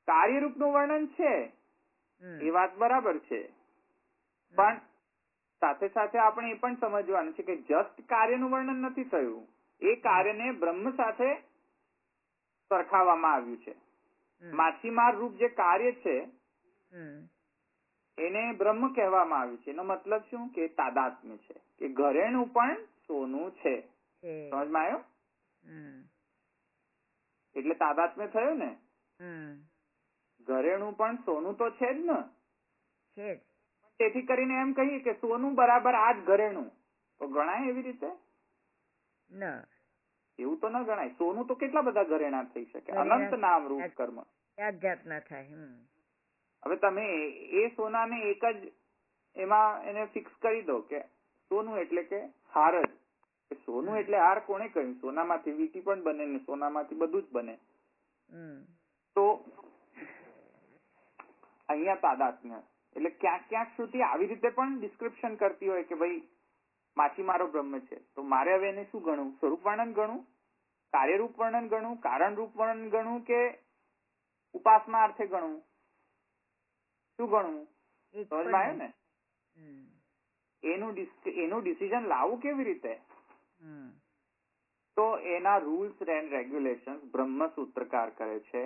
કાર્યરૂપ નું વર્ણન છે એ વાત બરાબર છે, પણ સાથે સાથે આપણે એ પણ સમજવાનું છે કે જસ્ટ કાર્યનું વર્ણન નથી થયું, એ કાર્યને બ્રહ્મ સાથે સરખાવવામાં આવ્યું છે. માછીમાર રૂપ જે કાર્ય છે એને બ્રહ્મ કહેવામાં આવ્યું છે. એનો મતલબ શું કે તાદાત્મ્ય છે, કે ઘરેણું પણ સોનું છે. સમજમાં આવ્યો? એટલે તાદાત્મ્ય થયું ને. ઘરેણું પણ સોનું તો છે જ ને. તેથી કરીને એમ કહીએ કે સોનું બરાબર આ જ ઘરેણું, તો ગણાય એવી રીતે? એવું તો ન ગણાય. સોનું તો કેટલા બધા ઘરેણા થઈ શકે, અનંત નામ રૂપ કર્મ. હવે તમે એ સોનાને એક જ એમાં એને ફિક્સ કરી દો કે સોનું એટલે કે હાર જ. સોનું એટલે હાર કોણે કહ્યું? સોનામાંથી વીંટી પણ બને ને સોનામાંથી બધું જ બને. તો અહીંયા તાદાત્મ્ય એટલે ક્યાંક ક્યાંક સુધી આવી રીતે પણ ડિસ્ક્રિપ્શન કરતી હોય કે ભાઈ માછીમારો બ્રહ્મ છે, તો મારે હવે એને શું ગણવું? સ્વરૂપ વર્ણન ગણવું, કાર્યરૂપ વર્ણન ગણવું, કારણ રૂપ વર્ણન ગણવું કે ઉપાસના અર્થે ગણવું? શું ગણવું? સમજમાં આવ્યું ને? એનું ડિસિઝન લાવવું કેવી રીતે? તો એના રૂલ્સ એન્ડ રેગ્યુલેશન બ્રહ્મસૂત્રકાર કરે છે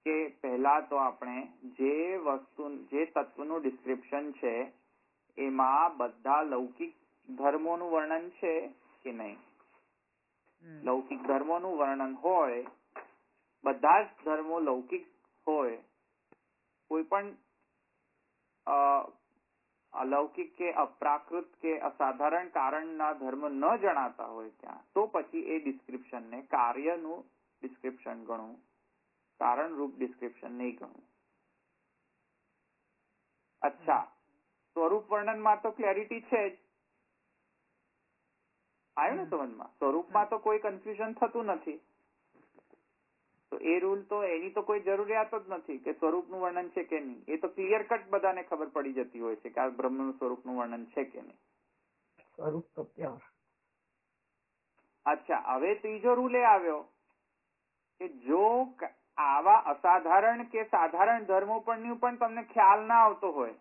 કે પહેલા તો આપણે જે તત્વનું ડિસ્ક્રિપ્શન છે એમાં બધા લૌકિક ધર્મોનું વર્ણન છે કે નહીં? લૌકિક ધર્મોનું વર્ણન હોય, બધા જ ધર્મો લૌકિક હોય, કોઈ પણ અલૌકિક કે અપ્રાકૃત કે અસાધારણ કારણના ધર્મ ન જણાતા હોય ત્યાં, તો પછી એ ડિસ્ક્રિપ્શનને કાર્યનું ડિસ્ક્રિપ્શન ગણવું, કારણ રૂપ ડિસ્ક્રિપ્શન નહીં ગણવું. અચ્છા, સ્વરૂપ વર્ણનમાં તો ક્લેરિટી છે જ. આવ્યું ને સમજમાં? સ્વરૂપમાં તો કોઈ કન્ફ્યુઝન થતું નથી. તો એ રૂલ તો એની તો કોઈ જરૂરિયાત જ નથી કે સ્વરૂપનું વર્ણન છે કે નહીં. એ તો ક્લિયર કટ બધાને ખબર પડી જતી હોય છે કે આ બ્રહ્મનું સ્વરૂપનું વર્ણન છે કે નહીં. સ્વરૂપ તો પ્યોર. અચ્છા, હવે ત્રીજો રૂલ એ આવ્યો કે જો આવા અસાધારણ કે સાધારણ ધર્મો પરનું પણ તમને ખ્યાલ ના આવતો હોય,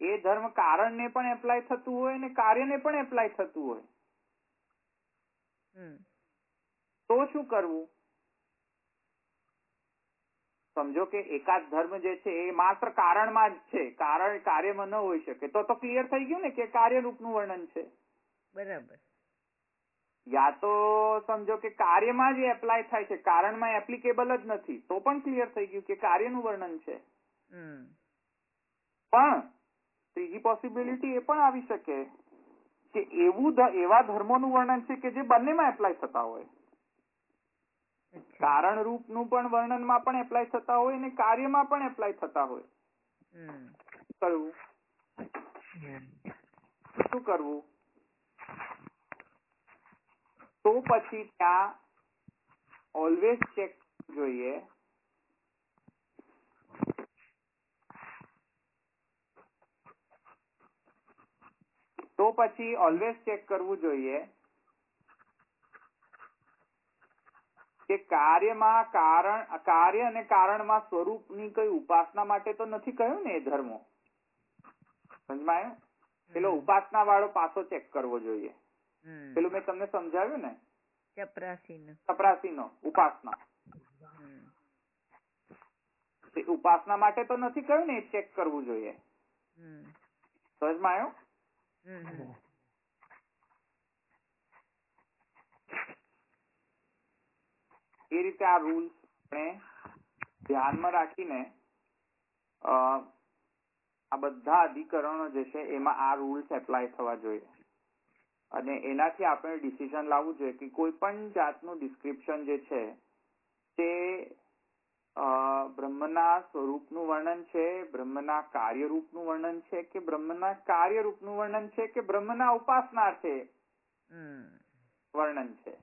એ ધર્મ કારણને પણ એપ્લાય થતું હોય ને કાર્યને પણ એપ્લાય થતું હોય, તો શું કરવું? સમજો કે એકાદ ધર્મ જે છે એ માત્ર કારણમાં જ છે, કારણ કાર્યમાં ન હોઈ શકે, તો ક્લિયર થઈ ગયું ને કે કાર્યરૂપનું વર્ણન છે. બરાબર. યા તો સમજો કે કાર્યમાં જ એપ્લાય થાય છે, કારણમાં એપ્લિકેબલ જ નથી, તો પણ ક્લિયર થઈ ગયું કે કાર્યનું વર્ણન છે. પણ ત્રીજી પોસિબિલિટી એ પણ આવી શકે કે એવા ધર્મોનું વર્ણન છે કે જે બંનેમાં એપ્લાય થતા હોય, કારણ રૂપનું પણ વર્ણનમાં પણ એપ્લાય થતા હોય અને કાર્યમાં પણ એપ્લાય થતા હોય. કરવું શું કરવું? તો પછી ત્યાં ઓલવેઝ ચેક જોઈએ કરવું જોઈએ કે કાર્ય અને કારણમાં સ્વરૂપની કઈ ઉપાસના માટે તો નથી કહ્યું ને એ ધર્મો. સમજાયું? પેલો ઉપાસના વાળો પાછો ચેક કરવો જોઈએ. પેલું મેં તમને સમજાવ્યું ને, ચપરાસીનો ઉપાસના, ઉપાસના માટે તો નથી કહ્યું ને, એ ચેક કરવું જોઈએ. સમજમાં આવ્યું? એ રીતે આ રૂલ્સ આપણે ધ્યાનમાં રાખીને આ બધા અધિકરણો જે છે એમાં આ રૂલ્સ એપ્લાય થવા જોઈએ અને એનાથી આપણે ડિસિઝન લાવવું જોઈએ કે કોઈ પણ જાતનું ડિસ્ક્રિપ્શન જે છે તે બ્રહ્મના સ્વરૂપનું વર્ણન છે, બ્રહ્મના કાર્યરૂપનું વર્ણન છે કે બ્રહ્મના કાર્યરૂપનું વર્ણન છે કે બ્રહ્મના ઉપાસનાર્થે વર્ણન છે.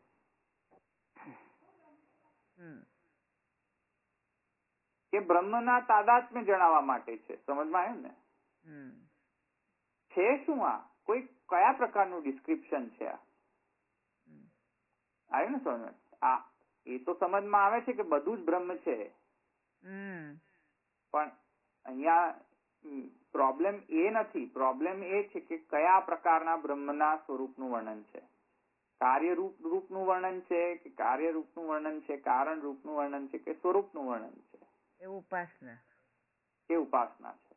કે બ્રહ્મના તાદાત્મ્ય જણાવવા માટે છે. સમજમાં આવ્યું ને? છે શું આ? કોઈ કયા પ્રકારનું ડિસ્ક્રિપ્શન છે આ? આવ્યું ને સમજ? એ તો સમજમાં આવે છે કે બધું જ બ્રહ્મ છે, પણ અહીંયા પ્રોબ્લેમ એ નથી. પ્રોબ્લેમ એ છે કે કયા પ્રકારના બ્રહ્મના સ્વરૂપનું વર્ણન છે. કાર્યરૂપનું વર્ણન છે કે કાર્યરૂપનું વર્ણન છે, કારણ રૂપનું વર્ણન છે કે સ્વરૂપનું વર્ણન છે. એ ઉપાસના છે.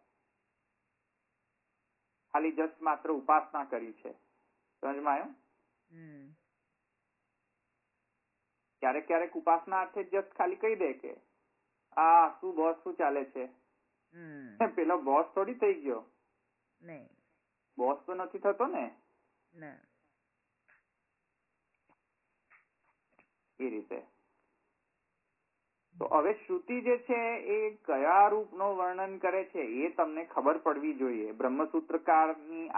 ખાલી જસ્ટ માત્ર ઉપાસના કરી છે. સમજમાં આવ્યું? ક્યારેક ક્યારેક ઉપાસના અર્થે જસ્ટ ખાલી કહી દે કે શું બોસ શું ચાલે છે. પેલો બોસ થોડી થઈ ગયો, બોસ તો નથી થતો ને. એ રીતે. તો હવે શ્રુતિ જે છે એ કયા રૂપનો વર્ણન કરે છે એ તમને ખબર પડવી જોઈએ. બ્રહ્મસૂત્રકારની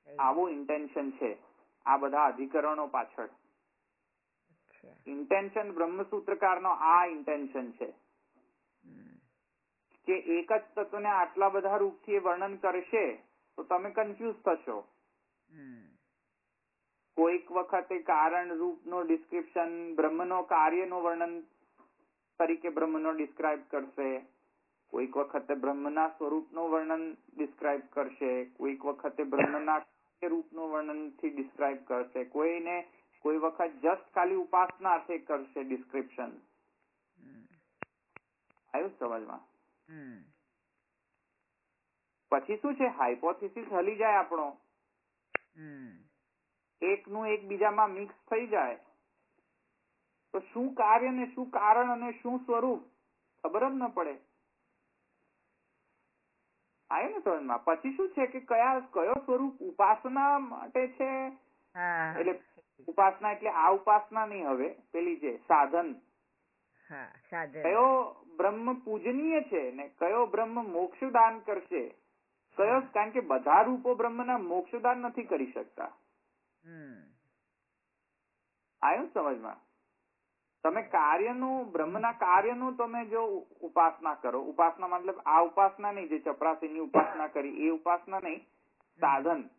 આવું ઇન્ટેન્શન છે આ બધા અધિકરણો પાછળ. ઇન્ટેન્શન બ્રહ્મસૂત્રકારનો આ ઇન્ટેન્શન છે કે એક જ તત્વને આટલા બધા રૂપથી વર્ણન કરશે તો તમે કન્ફ્યુઝ થશો. કોઈક વખતે કારણ રૂપનો ડિસ્ક્રિપ્શન બ્રહ્મનો કાર્યનું વર્ણન તરીકે બ્રહ્મનો ડિસ્ક્રાઇબ કરશે, કોઈક વખતે બ્રહ્મના સ્વરૂપનું વર્ણન ડિસ્ક્રાઇબ કરશે, કોઈક વખતે બ્રહ્મના રૂપનું વર્ણનથી ડિસ્ક્રાઇબ કરશે, કોઈ વખત જસ્ટ ખાલી ઉપાસના અર્થે કરશે ડિસ્ક્રિપ્શન. આવ્યું સમજમાં? પછી શું છે, હાઇપોથિસિસ હલી જાય આપણો, એકનું એક બીજામાં મિક્સ થઈ જાય તો શું કાર્ય ને શું કારણ અને શું સ્વરૂપ ખબર જ ન પડે. આવ્યું ને સમજમાં? પછી શું છે કે કયો સ્વરૂપ ઉપાસના માટે છે, એટલે ઉપાસના એટલે આ ઉપાસના નહીં, હવે પેલી છે સાધન. કયો બ્રહ્મ પૂજનીય છે ને કયો બ્રહ્મ મોક્ષદાન કરશે, કારણ કે બધા રૂપો બ્રહ્મના મોક્ષદાન નથી કરી શકતા. આવ્યું સમજમાં? તમે બ્રહ્મના કાર્યનું તમે જો ઉપાસના કરો, ઉપાસના મતલબ આ ઉપાસના નહીં જે ચપરાસીની ઉપાસના કરી એ ઉપાસના નહીં, સાધન.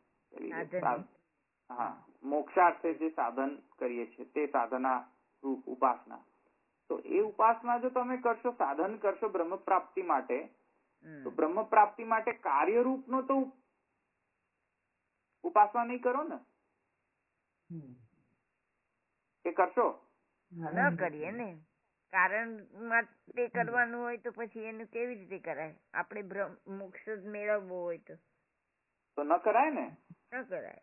મોક્ષાર્થે જે સાધન કરીએ છીએ તે સાધના રૂપ ઉપાસના. તો એ ઉપાસના જો તમે કરશો, સાધન કરશો બ્રહ્મ પ્રાપ્તિ માટે, તો બ્રહ્મ પ્રાપ્તિ માટે કાર્યરૂપનો તો ઉપાસના નહીં કરો ને, એ કરશો? ન કરીએ ને, કારણ માટે કરવાનું હોય તો પછી એનું કેવી રીતે કરાય? આપણે મોક્ષ જ મેળવવો હોય તો ન કરાય ને. ન કરાય.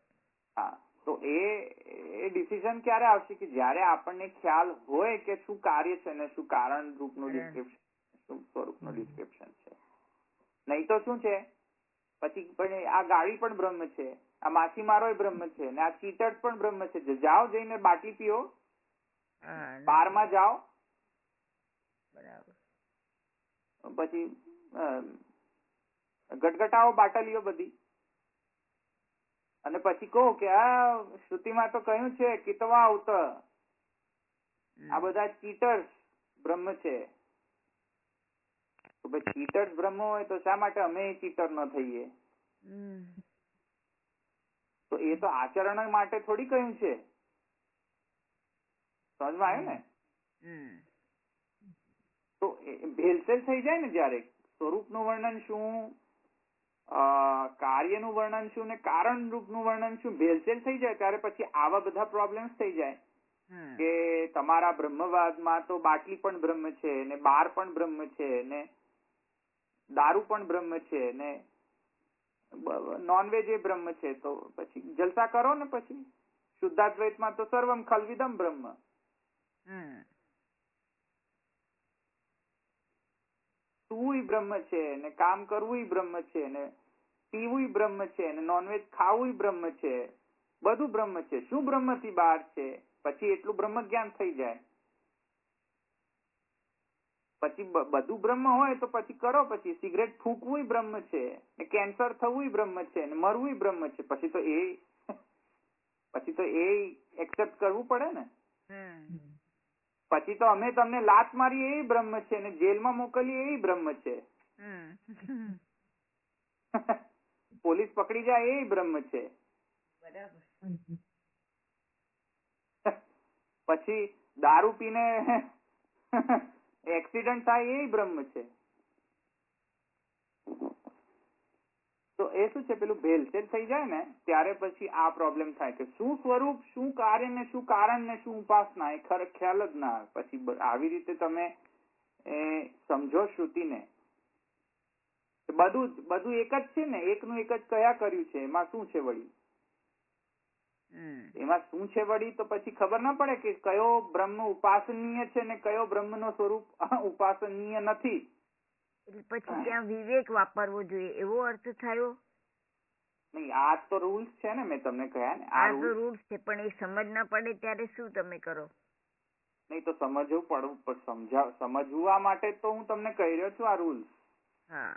હા, તો એ ડિસિઝન ક્યારે આવશે કે જ્યારે આપણને ખ્યાલ હોય કે શું કાર્ય છે ને શું કારણ રૂપનું ડિસ્ક્રિપ્શન, શું સ્વરૂપનું ડિસ્ક્રિપ્શન છે. નહીં તો શું છે, પછી પણ આ ગાડી પણ બ્રહ્મ છે, આ માછીમારો બ્રહ્મ છે, ને આ ચીટર્સ પણ બ્રહ્મ છે. જાઓ જઈને બાટલી પીઓ, બારમાં જાઓ, બરાબર, પછી ગટગટાઓ બાટલીઓ બધી, અને પછી કહો કે આ શ્રુતિમાં તો કહ્યું છે કિતવા ઉત, આ બધા ચીટર્સ બ્રહ્મ છે. તો ભાઈ ચીટર્સ બ્રહ્મ હોય તો શા માટે અમે ચીટર ન થઈએ? તો એ તો આચરણ માટે થોડી કહ્યું છે. સમજમાં આવ્યું ને? તો ભેલસેલ થઈ જાય ને જયારે સ્વરૂપનું વર્ણન શું, કાર્યનું વર્ણન શું ને કારણ રૂપનું વર્ણન શું ભેલસેલ થઈ જાય, ત્યારે પછી આવા બધા પ્રોબ્લેમ્સ થઈ જાય કે તમારા બ્રહ્મવાદમાં તો બાટલી પણ બ્રહ્મ છે, ને બાર પણ બ્રહ્મ છે, ને દારૂ પણ બ્રહ્મ છે, ને નોનવેજ એ બ્રહ્મ છે. તો પછી જલસા કરો ને. પછી શુદ્ધાદ્વૈતમાં તો સર્વમ ખલવિદમ બ્રહ્મ. સુવું બ્રહ્મ છે, ને કામ કરવું બ્રહ્મ છે, ને પીવું બ્રહ્મ છે, ને નોનવેજ ખાવું બ્રહ્મ છે. બધું બ્રહ્મ છે. શું બ્રહ્મ થી બહાર છે? પછી એટલું બ્રહ્મ જ્ઞાન થઈ જાય. પછી બધું બ્રહ્મ હોય તો પછી કરો. પછી સિગરેટ ફૂંકવું બ્રહ્મ છે, ને કેન્સર થવું બ્રહ્મ છે, ને મરવું બ્રહ્મ છે. પછી તો એ એક્સેપ્ટ કરવું પડે ને. પછી તો અમે તમને લાત મારી એ બ્રહ્મ છે, ને જેલમાં મોકલીએ એ બ્રહ્મ છે. પોલીસ પકડી જાય એ બ્રહ્મ છે. પછી દારૂ પીને એક્સિડન્ટ થાય એ બ્રહ્મ છે. તો એ શું છે, પેલું ભેલસેલ થઈ જાય ને ત્યારે પછી આ પ્રોબ્લેમ થાય કે શું સ્વરૂપ, શું કાર્ય ને શું કારણ ને શું ઉપાસના, એ ખ્યાલ જ ના આવે. પછી આવી રીતે તમે સમજો શ્રુતિને, બધું એક જ છે ને, એકનું એક જ કયા કર્યું છે, એમાં શું છે વળી? એમાં શું છે વળી? તો પછી ખબર ના પડે કે કયો બ્રહ્મ ઉપાસનીય છે ને કયો બ્રહ્મ નો સ્વરૂપ ઉપાસનીય નથી. પછી ત્યાં વિવેક વાપરવો જોઈએ એવો અર્થ થયો? નહીં, આ તો રૂલ્સ છે ને, મેં તમને કહ્યા ને આ તો રૂલ્સ છે, પણ એ સમજ ના પડે ત્યારે શું તમે કરો? નહીં તો સમજવું પડવું, સમજવા માટે તો હું તમને કહી રહ્યો છું આ રૂલ્સ. હા,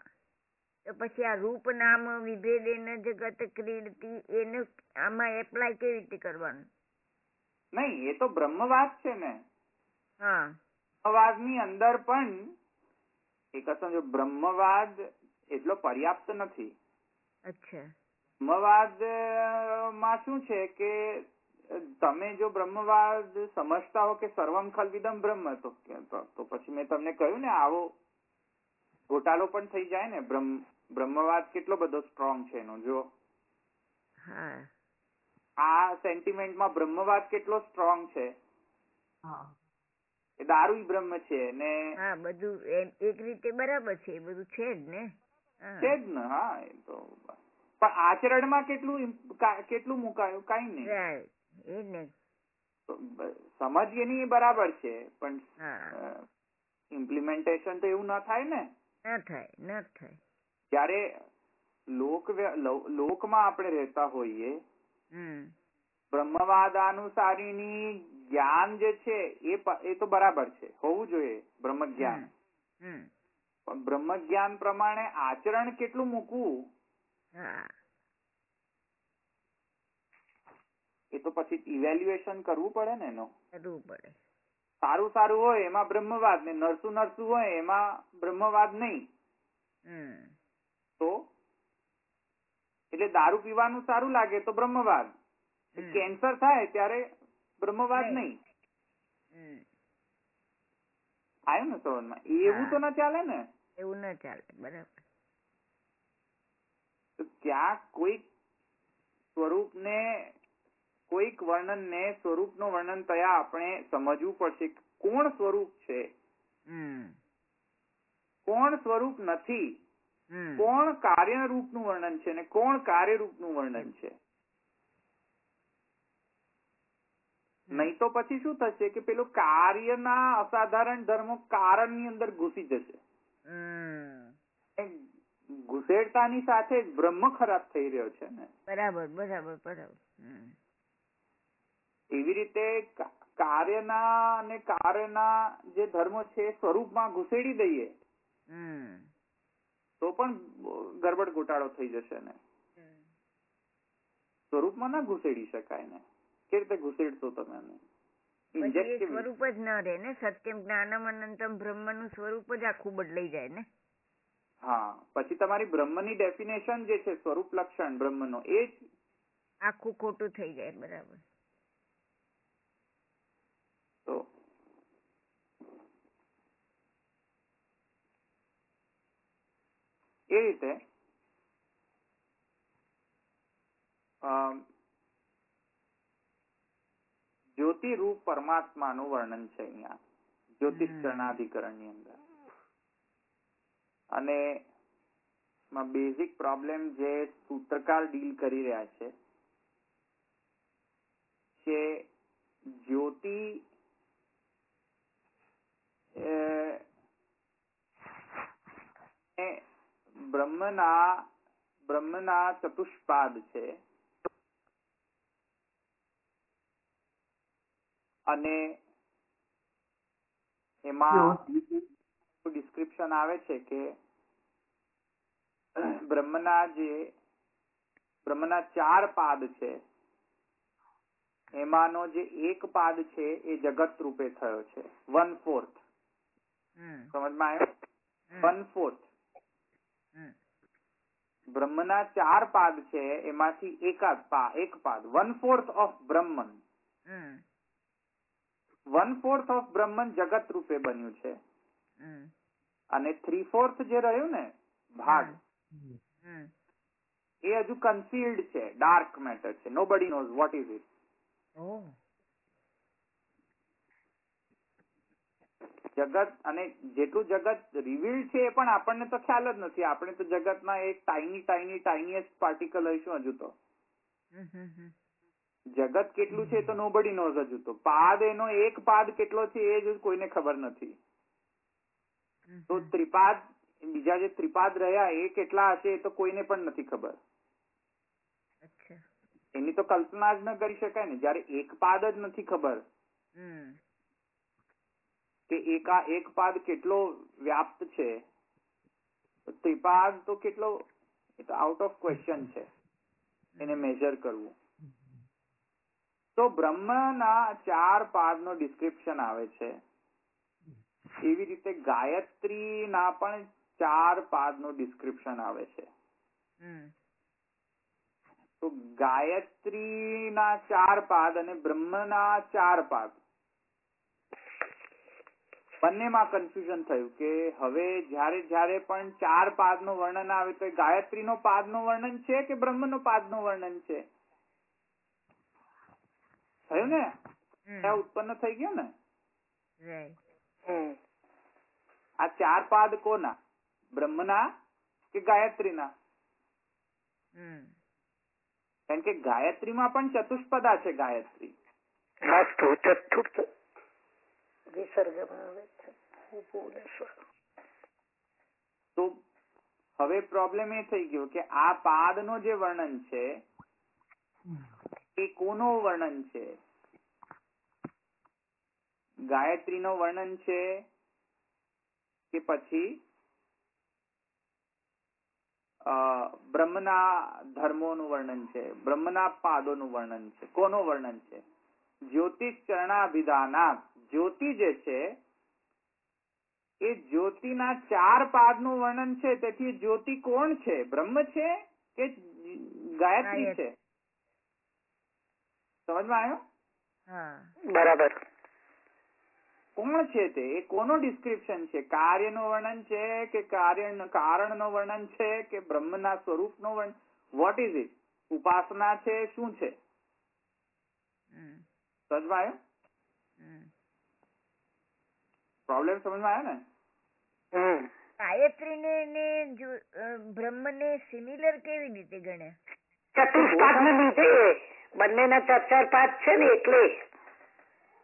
તો પછી આ રૂપ નામ વિભેદેન જગત ક્રીડતી એને આમાં એપ્લાય કેવી રીતે કરવાનું? નહીં, એ તો બ્રહ્મવાદ છે ને. હા, બ્રહ્મવાદ ની અંદર પણ એક સમજો, બ્રહ્મવાદ એટલો પર્યાપ્ત નથી. અચ્છા. બ્રહ્મવાદ માં શું છે કે તમે જો બ્રહ્મવાદ સમજતા હો કે સર્વમ ખલવિદમ બ્રહ્મ, તો પછી મેં તમને કહ્યું ને આવો ઘોટાલો પણ થઈ જાય ને. બ્રહ્મવાદ કેટલો બધો સ્ટ્રોંગ છે એનો જો. આ સેન્ટિમેન્ટમાં બ્રહ્મવાદ કેટલો સ્ટ્રોંગ છે. એ દારૂ બ્રહ્મ છે ને. હા, બધું એક રીતે બરાબર છે, એ બધું છે જ ને. છે જ ને. હા, એ તો પણ આચરણમાં કેટલું મુકાયું? કઈ નહીં. એ જ ને. સમજ એની બરાબર છે, પણ ઇમ્પ્લિમેન્ટેશન તો એવું ના થાય ને. ન થાય. જયારે લોકમાં આપણે રહેતા હોઈએ, બ્રહ્મવાદાનુસારીની જ્ઞાન જે છે એ તો બરાબર છે, હોવું જોઈએ બ્રહ્મ જ્ઞાન. પણ બ્રહ્મ જ્ઞાન પ્રમાણે આચરણ કેટલું મૂકવું એ તો પછી ઇવેલ્યુએશન કરવું પડે ને એનો. સારું હોય એમાં બ્રહ્મવાદ ને, નરસું હોય એમાં બ્રહ્મવાદ નહીં. તો એટલે દારૂ પીવાનું સારું લાગે તો બ્રહ્મવાદ, કેન્સર થાય ત્યારે બ્રહ્મવાદ નહીં. આવ્યું ને સમજમાં? એવું તો ના ચાલે ને. એવું ના ચાલે. બરાબર. ત્યાં કોઈક સ્વરૂપને, કોઈક વર્ણનને સ્વરૂપનું વર્ણન થયા આપણે સમજવું પડશે. કોણ સ્વરૂપ છે? કોણ સ્વરૂપ નથી, કોણ કાર્ય રૂપનું વર્ણન છે ને કોણ કાર્ય રૂપનું વર્ણન છે. નહીં તો પછી શું થશે કે પેલું કાર્યના અસાધારણ ધર્મો કારણની અંદર ઘૂસી જશે. ઘુસેડતાની સાથે જ બ્રહ્મ ખરાબ થઈ રહ્યો છે ને. બરાબર બરાબર બરાબર. એવી રીતે કાર્યના અને કાર્યના જે ધર્મો છે સ્વરૂપમાં ઘુસેડી દઈએ તો પણ ગરબડ ગોટાળો થઈ જશે ને. સ્વરૂપમાં ના ઘુસેડી શકાય ને. કે રીતે ઘુસેડશો તમે સ્વરૂપ જ ન રહે ને. સત્યમ જ્ઞાનમ અનંતમ બ્રહ્મનું સ્વરૂપ જ આખું બદલાઈ જાય ને. હા, પછી તમારી બ્રહ્મની ડેફિનેશન જે છે સ્વરૂપ લક્ષણ બ્રહ્મનો એ જ આખું ખોટું થઈ જાય. બરાબર. તો એ રીતે જ્યોતિ રૂપ પરમાત્માનું વર્ણન છે અહીંયા જ્યોતિષ ચરણાધિકરણની અંદર. અને બેઝિક પ્રોબ્લેમ જે સૂત્રકાર ડીલ કરી રહ્યા છે કે જ્યોતિ બ્રહ્મના ચતુષ્પાદ છે અને એમાં ડિસ્ક્રિપ્શન આવે છે કે બ્રહ્મના 4 પાદ છે એમાંનો જે એક પાદ છે એ જગત રૂપે થયો છે 1/4. સમજમાં આવ્યો? 1/4. બ્રહ્મના 4 પાદ છે એમાંથી એક પાદ 1/4 ઓફ બ્રહ્મન 1/4 ઓફ બ્રહ્મન જગત રૂપે બન્યું છે અને 3/4 જે રહ્યું ને ભાગ એ હજુ કન્સીલ્ડ છે, ડાર્ક મેટર છે. Nobody knows what is it. જગત અને જેટલું જગત રિવીલ્ડ છે એ પણ આપણને તો ખ્યાલ જ નથી. આપણે તો જગતના એક ટાઈનીએસ્ટ પાર્ટિકલ હશું હજુ તો. જગત કેટલું છે તો નોબડી નોઝ હજુ તો. પાદ એનો એક પાદ કેટલો છે એ જ કોઈને ખબર નથી. તો ત્રિપાદ બીજા જે ત્રિપાદ રહ્યા એ કેટલા હશે એ તો કોઈને પણ નથી ખબર. એની તો કલ્પના જ ન કરી શકાય ને. જયારે એક પાદ જ નથી ખબર કે એક પાદ કેટલો વ્યાપ્ત છે તો ત્રિપાદ તો કેટલો, એ તો આઉટ ઓફ ક્વેશ્ચન છે એને મેજર કરવું. તો બ્રહ્મના 4 પાદનો ડિસ્ક્રિપ્શન આવે છે. એવી રીતે ગાયત્રીના પણ 4 પાદનો ડિસ્ક્રિપ્શન આવે છે. તો ગાયત્રીના 4 પાદ અને બ્રહ્મના 4 પાદ બંનેમાં કન્ફ્યુઝન થયું કે હવે જયારે પણ 4 પાદનું વર્ણન આવે તો ગાયત્રીનો પાદનું વર્ણન છે કે બ્રહ્મનો પાદનું વર્ણન છે. થયું ને? ઉત્પન્ન થઈ ગયું ને. આ 4 પાદ કોના? બ્રહ્મના કે ગાયત્રીના? કારણ કે ગાયત્રીમાં પણ ચતુષ્પદા છે. ગાયત્રી ચતુર્થ વિસર્ગમાં આવે છે. તો હવે પ્રોબ્લેમ એ થઈ ગયો કે આ પાદનો જે વર્ણન છે એ કોનો વર્ણન છે? ગાયત્રીનો વર્ણન છે કે પછી બ્રહ્મના ધર્મોનું વર્ણન છે, બ્રહ્મના પાદોનું વર્ણન છે? કોનું વર્ણન છે? જ્યોતિષ ચરણાભિધાનાત જ્યોતિ જે છે એ જ્યોતિના 4 પાદનું વર્ણન છે. તેથી જ્યોતિ કોણ છે? બ્રહ્મ છે કે ગાયત્રી છે? સમજમાં આવ્યો? બરાબર. કોણ છે તે? એ કોનો ડિસ્ક્રિપ્શન છે? કાર્યનું વર્ણન છે કે કારણનું વર્ણન છે કે બ્રહ્મના સ્વરૂપનું વર્ણન? Vote is it? ઉપાસના છે? શું છે? સમજમાં આવ્યો? પ્રોબ્લેમ સમજમાં આવ્યો ને? ગાયત્રી ને બ્રહ્મને સિમિલર કેવી રીતે ગણ્યા? ચતુષ્પાદ ને લીધે બંનેના 4 5 છે ને એટલે.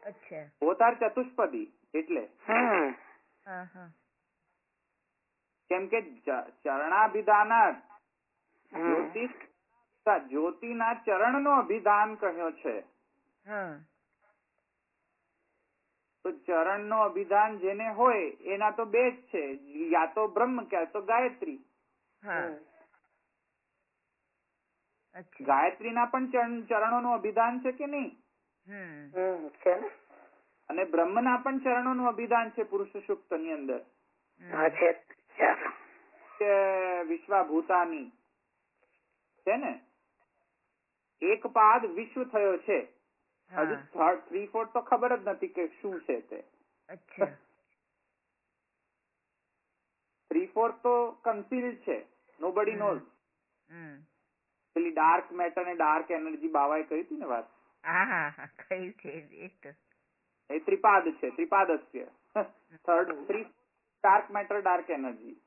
અચ્છા. પોતાર ચતુષ્પદી એટલે કેમ કે ચરણાભિધાનાર્થ જ્યોતિના ચરણનો અભિધાન કહ્યો છે. તો ચરણનો અભિધાન જેને હોય એના તો બે જ છે, યા તો બ્રહ્મ કે તો ગાયત્રી. ગાયત્રીના પણ ચરણોનું અભિધાન છે કે નહીં? અને બ્રહ્મના પણ ચરણોનું અભિધાન છે પુરુષ સૂક્ત ની અંદર. વિશ્વાભૂતાની છે ને, એક પાદ વિશ્વ થયો છે. હજુ 3/4 તો ખબર જ નથી કે શું છે તે. 3/4 તો કન્સીલ્ડ છે, નોબડી નોઝ. પેલી ડાર્ક મેટર ને ડાર્ક એનર્જી બાવાએ કહી હતી ને વાત. એ ત્રિપાદ છે, ત્રિપાદસ્ય. Third dark matter dark energy.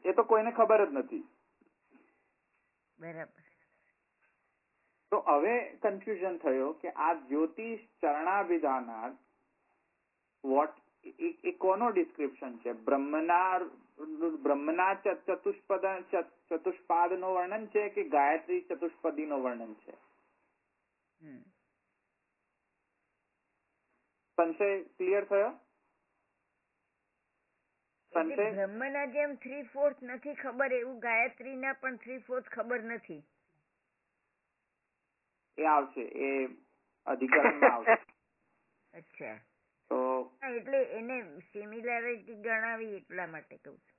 એ તો કોઈને ખબર જ નથી. બરાબર. તો હવે કન્ફ્યુઝન થયો કે આ જ્યોતિષ ચરણાભિધાનાર્થ વોટ એ કોનો ડિસ્ક્રિપ્શન છે? બ્રહ્મના ચતુષ્પાદ નો વર્ણન છે કે ગાયત્રી ચતુષ્પદી નો વર્ણન છે? સંશય ક્લિયર થયો? બ્રહ્મના જેમ 3/4 નથી ખબર એવું ગાયત્રીના પણ 3/4 ખબર નથી. એ આવશે, એ અધિકરણમાં આવશે. અચ્છા. તો એટલે એને સિમિલારિટી ગણાવી એટલા માટે કહું છું.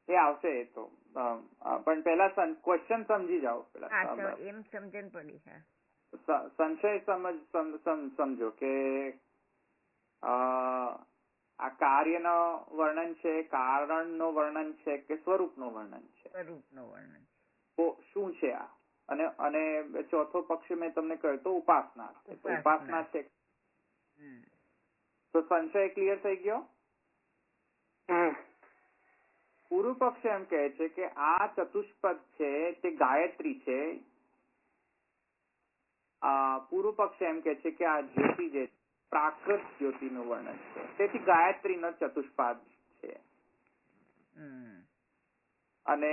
એ આવશે એ તો, પણ પેલા ક્વેશ્ચન સમજી જાઓ. પેલા એમ સમજણ પડી. સંશય સમજો કે આ કાર્યનો વર્ણન છે, કારણનો વર્ણન છે કે સ્વરૂપનું વર્ણન છે? સ્વરૂપનું વર્ણન. તો શું છે આ? અને ચોથો પક્ષ મેં તમને કહ્યું તો ઉપાસના. ઉપાસના છે. તો સંશય ક્લિયર થઈ ગયો? પૂર્વ પક્ષ એમ કહે છે કે આ ચતુષ્પદ છે તે ગાયત્રી છે. પૂર્વ પક્ષ એમ કે છે કે આ જ્યોતિ જે પ્રાકૃત જ્યોતિનું વર્ણન છે, તેથી ગાયત્રીનો ચતુષ્પાદ છે. અને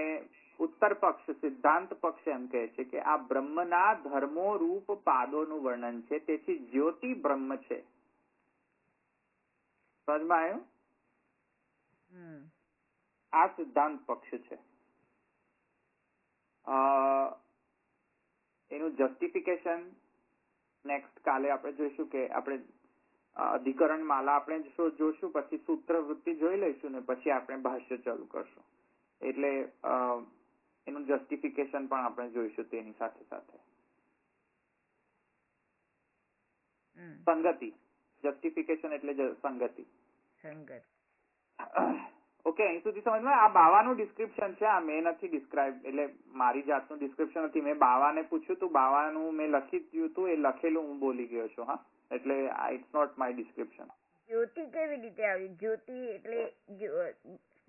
ઉત્તર પક્ષ સિદ્ધાંત પક્ષ એમ કહે છે કે આ બ્રહ્મના ધર્મો રૂપ પાદોનું વર્ણન છે, તેથી જ્યોતિ બ્રહ્મ છે. સમજમાં આવ્યું? આ સિદ્ધાંત પક્ષ છે. એનું જસ્ટિફિકેશન નેક્સ્ટ કાલે આપણે જોઈશું કે આપણે અધિકરણ માલા આપણે જોશું, પછી સૂત્ર વૃત્તિ જોઈ લઈશું ને પછી આપણે ભાષ્ય ચાલુ કરશું. એટલે એનું જસ્ટિફિકેશન પણ આપણે જોઈશું તેની સાથે સાથે. સંગતિ, જસ્ટિફિકેશન એટલે સંગતિ. ઓકે, અહીં સુધી સમજમાં? આ બાવાનું ડિસ્ક્રિપ્શન છે, આ મેં નથી ડિસ્ક્રાઇબ, એટલે મારી જાતનું ડિસ્ક્રિપ્શન નથી. મેં બાવાને પૂછ્યું હતું, બાવાનું મેં લખી દીધું હતું, એ લખેલું હું બોલી ગયો છું. હા, એટલે ઇટ્સ નોટ માય ડિસ્ક્રિપ્શન. જ્યોતિ કેવી રીતે આવી? જ્યોતિ એટલે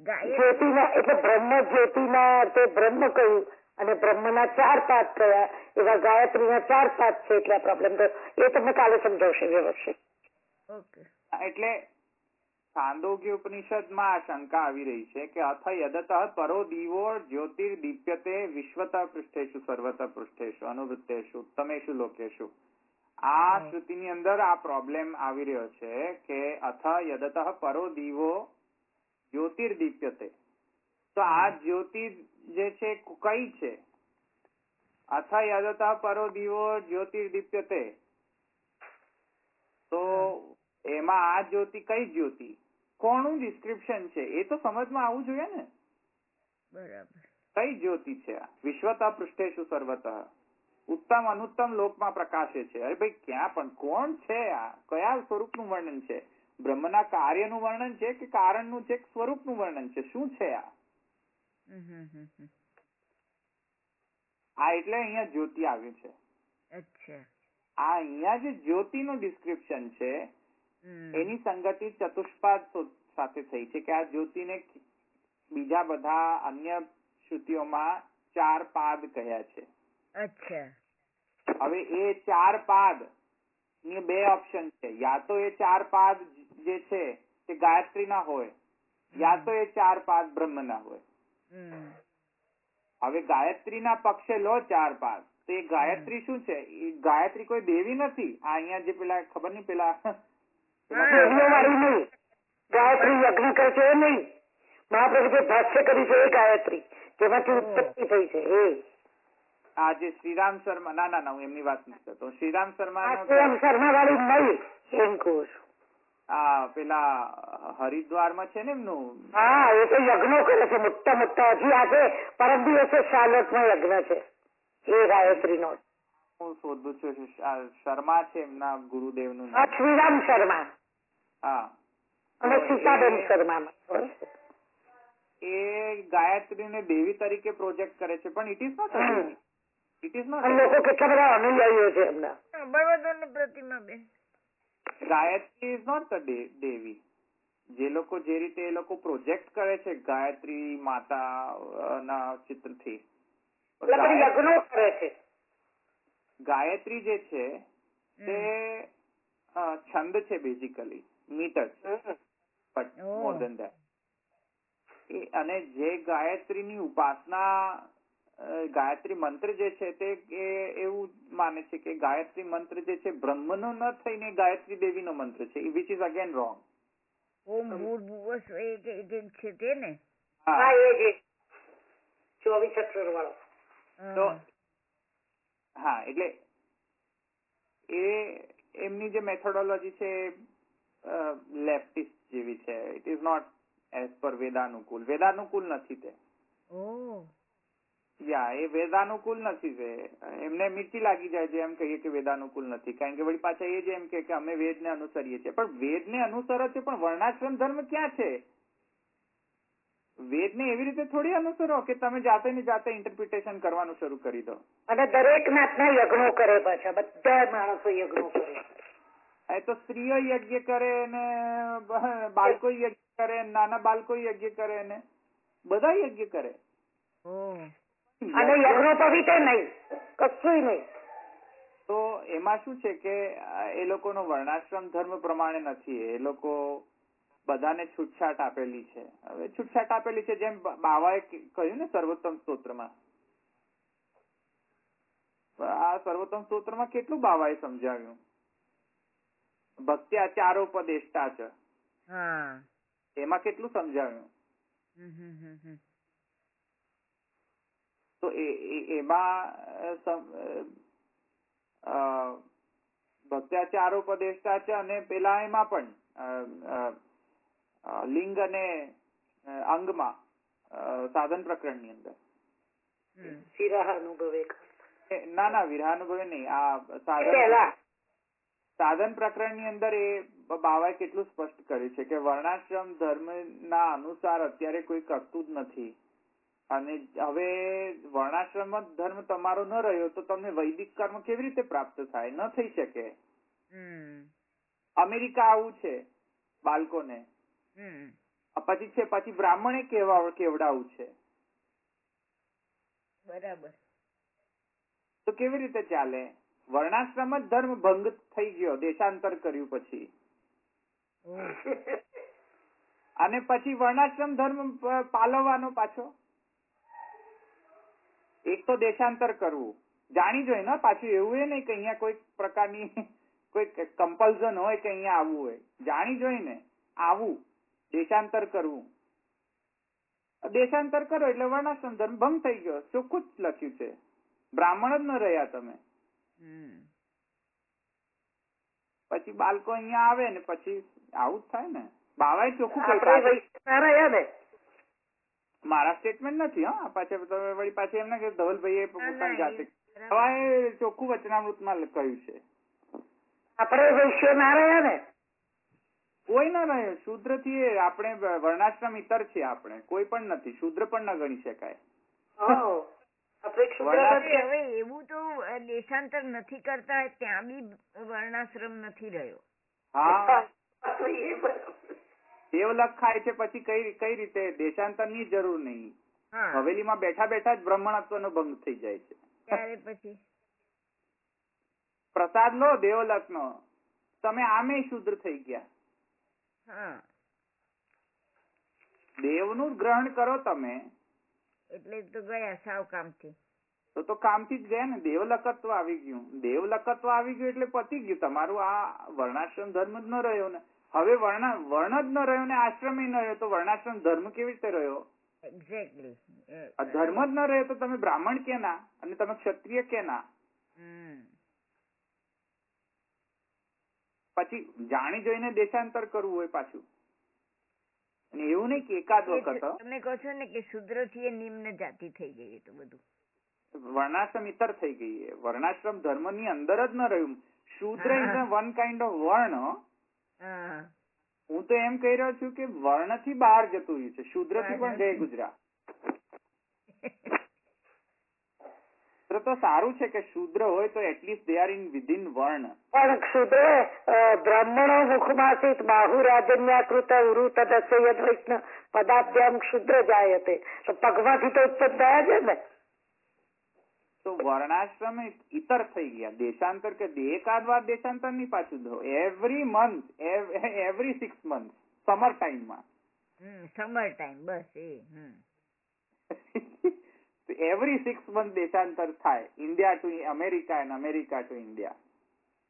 જ્યોતિના એટલે બ્રહ્મ જ્યોતિના તે બ્રહ્મ કહ્યું અને બ્રહ્મના 4 પાદ થયા, એવા ગાયત્રીના 4 પાદ છે. એટલે પ્રોબ્લેમ તો એ તમને કાલે સમજાવશે વ્યવસ્થિત. ઓકે. એટલે છાંદોગ્ય ઉપનિષદમાં આ શંકા આવી રહી છે કે અથ યદતઃ પરો દીવો જ્યોતિર્દીપ્યતે વિશ્વતઃ પૃષ્ઠેષુ સર્વતઃ પૃષ્ઠેષુ અનુવૃત્તેષુ ઉત્તમેષુ લોકેષુ. આ શ્રુતિની અંદર આ પ્રોબ્લેમ આવી રહ્યો છે કે અથ યદતઃ પરો દીવો જ્યોતિર્દીપ્યતે. તો આ જ્યોતિ જે છે કઈ છે? અથ યદતઃ પરો દીવો જ્યોતિર્દીપ્યતે, તો એમાં આ જ્યોતિ કઈ જ્યોતિ, કોનું ડિસ્ક્રિપ્શન છે એ તો સમજમાં આવવું જોઈએ ને. બરાબર. કઈ જ્યોતિ છે આ? વિશ્વતઃ પૃષ્ઠેષુ સર્વતઃ ઉત્તમ અનુત્તમ લોકમાં પ્રકાશે છે. અરે ભાઈ, ક્યાં પણ કોણ છે આ? કયા સ્વરૂપનું વર્ણન છે? બ્રહ્મના કાર્યનું વર્ણન છે કે કારણનું છે કે સ્વરૂપનું વર્ણન છે? શું છે આ? આ એટલે અહીંયા જ્યોતિ આવ્યું છે. અચ્છા. આ અહીંયા જે જ્યોતિનું ડિસ્ક્રિપ્શન છે હમ. એની સંગતિ ચતુષ્પાદ સાથે થઈ છે કે આ જ્યોતિને બીજા બધા અન્ય શ્રુતિઓમાં 4 પાદ કહ્યા છે. અચ્છા. હવે એ 4 પાદ ની 2 ઓપ્શન છે. યા તો એ 4 પાદ જે છે તે ગાયત્રીના હોય, યા તો એ 4 પાદ બ્રહ્મના હોય. હમ. હવે ગાયત્રીના પક્ષે લો 4 પાદ, તો એ ગાયત્રી શું છે? એ ગાયત્રી કોઈ દેવી નથી. આ અહીંયા જે પેલા ખબર નહીં પેલા દેવીઓ વાળી નહીં, ગાયત્રી યજ્ઞ કરે છે એ નહીં. મહાપ્રભુ જે ભાષ્ય કર્યું છે એ ગાયત્રી, જેમાંથી ઉત્પત્તિ થઈ છે એ. આ જે શ્રીરામ શર્મા, ના ના ના હું એમની વાત નથી કરતો. શ્રીરામ શર્મા શર્મા વાળી નહીં એમ કહું છું. આ પેલા હરિદ્વારમાં છે ને એમનું. હા, એ તો યજ્ઞો કરે છે મોટા મોટા. હજી આજે પરમ દિવસે શાલોટમાં યજ્ઞ છે એ ગાયત્રીનો. હું શોધું છું. શર્મા છે એમના ગુરુદેવનું હા, નામ. શ્રીરામ શર્મા હા, અને સીતાબેન શર્મા. એ ગાયત્રીને દેવી તરીકે પ્રોજેક્ટ કરે છે, પણ it is not. It is not. લોકો કેટલા બધા અનુયાયીઓ છે એમના. બળવદોની પ્રતિમા બેન. ગાયત્રી ઇઝ નોટ ધ દેવી. જે લોકો જે રીતે એ લોકો પ્રોજેક્ટ કરે છે ગાયત્રી માતા ના ચિત્રથી, યજ્ઞો કરે છે. ગાયત્રી જે છે તે છંદ છે, બેઝિકલી મીટર છે, બટ મોર ધેન ધેટ. અને જે ગાયત્રીની ઉપાસના, ગાયત્રી મંત્ર જે છે તે એવું માને છે કે ગાયત્રી મંત્ર જે છે બ્રહ્મનો ન થઈને ગાયત્રી દેવીનો મંત્ર છે, વિચ ઇઝ અગેન રોંગ. ઓમ ભૂર્ભુવઃ સ્વઃ એ છે તે ને. હા, એ જે 24 અક્ષર વાળો. તો હા, એટલે એ એમની જે મેથોડોલોજી છે લેફ્ટિસ્ટ જેવી છે. It is not as per વેદાનુકૂળ. વેદાનુકૂળ નથી તે. યા એ વેદાનુકૂળ નથી તે. એમને મિર્ચી લાગી જાય છે એમ કહીએ કે વેદાનુકૂળ નથી, કારણ કે વળી પાછા એ જ એમ કે અમે વેદને અનુસરીએ છીએ. પણ વેદને અનુસરો છો, પણ વર્ણાશ્રમ ધર્મ ક્યાં છે? વેદને એવી રીતે થોડી અનુસરો કે તમે જાતે ને જાતે ઇન્ટરપ્રિટેશન કરવાનું શરૂ કરી દો. અને દરેક નાથના યજ્ઞો કરે, પાછા બધા માણસો યજ્ઞો કરે. એ તો સ્ત્રીઓ યજ્ઞ કરે ને બાળકો યજ્ઞ કરે, નાના બાળકો યજ્ઞ કરે ને બધા યજ્ઞ કરે. અને યજ્ઞો પવિત્ર નહીં, કશું નહીં. તો એમાં શું છે કે એ લોકોનો વર્ણાશ્રમ ધર્મ પ્રમાણે નથી. એ લોકો બધાને છૂટછાટ આપેલી છે. હવે છૂટછાટ આપેલી છે જેમ બાવાએ કહ્યું ને સર્વોત્તમ સ્તોત્રમાં. આ સર્વોત્તમ સ્તોત્રમાં કેટલું બાવાએ સમજાવ્યું? ભક્ત્યા ચારોપદેષ્ટા છે, એમાં કેટલું સમજાવ્યું? તો એમાં ભક્ત્યા ચારોપદેષ્ટા છે, અને પેલા એમાં પણ લિંગ અને અંગમાં સાધન પ્રકરણની અંદર વિરહાનુભવે. ના ના, વિરહાનુભવે નહીં. આ સાધન પ્રકરણની અંદર એ બાવાએ કેટલું સ્પષ્ટ કર્યું છે કે વર્ણાશ્રમ ધર્મના અનુસાર અત્યારે કોઈ કરતું જ નથી. અને હવે વર્ણાશ્રમ ધર્મ તમારો ન રહ્યો તો તમને વૈદિક કર્મ કેવી રીતે પ્રાપ્ત થાય? ન થઈ શકે. અમેરિકા આવું છે બાળકોને, પછી બ્રાહ્મણે કેવડાવું છે. બરાબર. તો કેવી રીતે ચાલે? વર્ણાશ્રમ જ ધર્મ ભંગ થઈ ગયો દેશાંતર કર્યું પછી. અને પછી વર્ણાશ્રમ ધર્મ પાલવવાનો પાછો. એક તો દેશાંતર કરવું જાણી જોઈ ને, પાછું એવું એ નહીં કે અહીંયા કોઈ પ્રકારની કોઈ કમ્પલ્ઝન હોય કે અહીંયા આવવું હોય. જાણી જોઈને આવું, દેશાંતર કરવું. દેશાંતર કરો એટલે વર્ણાશ્રમ ધર્મ ભંગ થઈ ગયો. ચોખ્ખું જ લખ્યું છે. બ્રાહ્મણ જ ન રહ્યા તમે. પછી બાળકો અહીંયા આવે ને પછી આવું જ થાય ને. બાવાએ ચોખ્ખું કહ્યું. મારા સ્ટેટમેન્ટ નથી. હા, પાછા વળી પાછી એમને કે ધવલભાઈએ પોતાની જાતે બાવાએ ચોખ્ખું વચનામૃતમાં કહ્યું છે. આપણે વૈશ્ય ના રહ્યા ને, કોઈ ના રહ્યો. શૂદ્ર થી આપણે વર્ણાશ્રમ ઇતર છીએ. આપણે કોઈ પણ નથી. શૂદ્ર પણ ન ગણી શકાય. આપણે એક શૂદ્ર વર્ણાશ્રમ- છે. હવે એવું તો દેશાંતર નથી કરતા ત્યાં બી વર્ણાશ્રમ નથી રહ્યો. હા તો એ બરાબર. દેવલક ખાય છે પછી કઈ રીતે દેશાંતરની જરૂર નહીં. હા હવેલીમાં બેઠા બેઠા જ બ્રાહ્મણત્વનો ભંગ થઈ જાય છે. ત્યારે પછી પ્રસાદ લો દેવલકનો, તમે આમે શુદ્ર થઈ ગયા. હા દેવનું ગ્રહણ કરો તમે એટલે તો ગયા સાવ કામથી. તો કામથી જ ગયા ને. દેવલકત્વ આવી ગયું. દેવલકત્વ આવી ગયું એટલે પતી ગયું તમારું. આ વર્ણાશ્રમ ધર્મ જ ન રહ્યો ને. હવે વર્ણ જ ન રહ્યો ને આશ્રમ ન રહ્યો તો વર્ણાશ્રમ ધર્મ કેવી રીતે રહ્યો? એક્ઝેક્ટલી. ધર્મ જ ન રહ્યો તો તમે બ્રાહ્મણ કેના અને તમે ક્ષત્રિય કેના? પછી જાણી જોઈને દેશાંતર કરવું હોય પાછું. અને એવું નહીં કે એકાદ વખત તમે કહો છો ને કે શુદ્ર થી નિમ્ન જાતિ થઈ ગઈ તો બધું વર્ણાશ્રમ ઇતર થઈ ગઈ. વર્ણાશ્રમ ધર્મ ની અંદર જ ન રહ્યું. શૂદ્ર ઇઝ વન કાઇન્ડ ઓફ વર્ણ. હા હું તો એમ કહી રહ્યો છું કે વર્ણ થી બહાર જતું રહ્યું છે. શૂદ્ર થી પણ જય ગુજરાત. તો સારું છે કે શૂદ્ર હોય તો at least they are in within વર્ણ. પણ ક્ષુદ્ર બ્રાહ્મણો મુખમાસિત બાહુરાજન્યાકૃત ઉરુ તદસ્ય યદ વૈષ્ણવ પદાભ્યામ ક્ષુદ્ર જાયતે. તો પગમાંથી તો ઉત્પન્ન થયા છે ને. તો વર્ણાશ્રમ ઇતર થઈ ગયા. દેશાંતર કે એકાદ વાર દેશાંતર નહીં પાછું દો. Every month, every 6 months summer ટાઈમમાં. સમર ટાઈમ બસ એ. every 6 months દેશાંતર થાય. ઇન્ડિયા ટુ અમેરિકા અને America to India.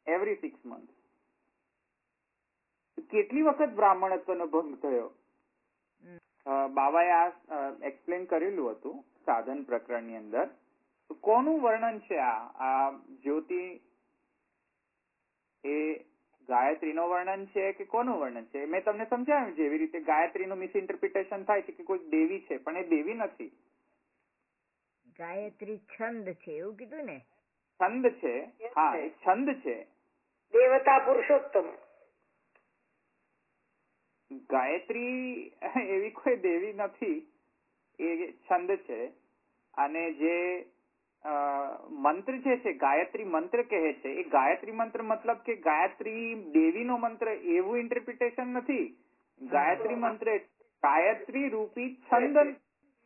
every 6 months. કેટલી વખત બ્રાહ્મણત્વનો ભંગ થયો? બાબાએ આ એક્સપ્લેન કરેલું હતું સાધન પ્રકરણની અંદર. તો કોનું વર્ણન છે આ જ્યોતિ? એ ગાયત્રીનું વર્ણન છે કે કોનું વર્ણન છે? મેં તમને સમજાવ્યું જેવી રીતે ગાયત્રીનું મિસઇન્ટરપ્રિટેશન થાય છે કે કોઈ દેવી છે, પણ એ દેવી નથી. ગાયત્રી છંદ છે એવું કીધું ને? છંદ છે. હા, એક છંદ છે. દેવતા પુરુષોત્તમ. ગાયત્રી એવી કોઈ દેવી નથી, એ છંદ છે. અને જે મંત્ર છે ગાયત્રી મંત્ર કહે છે, એ ગાયત્રી મંત્ર મતલબ કે ગાયત્રી દેવીનો મંત્ર એવું ઇન્ટરપ્રિટેશન નથી. ગાયત્રી મંત્ર ગાયત્રી રૂપી છંદ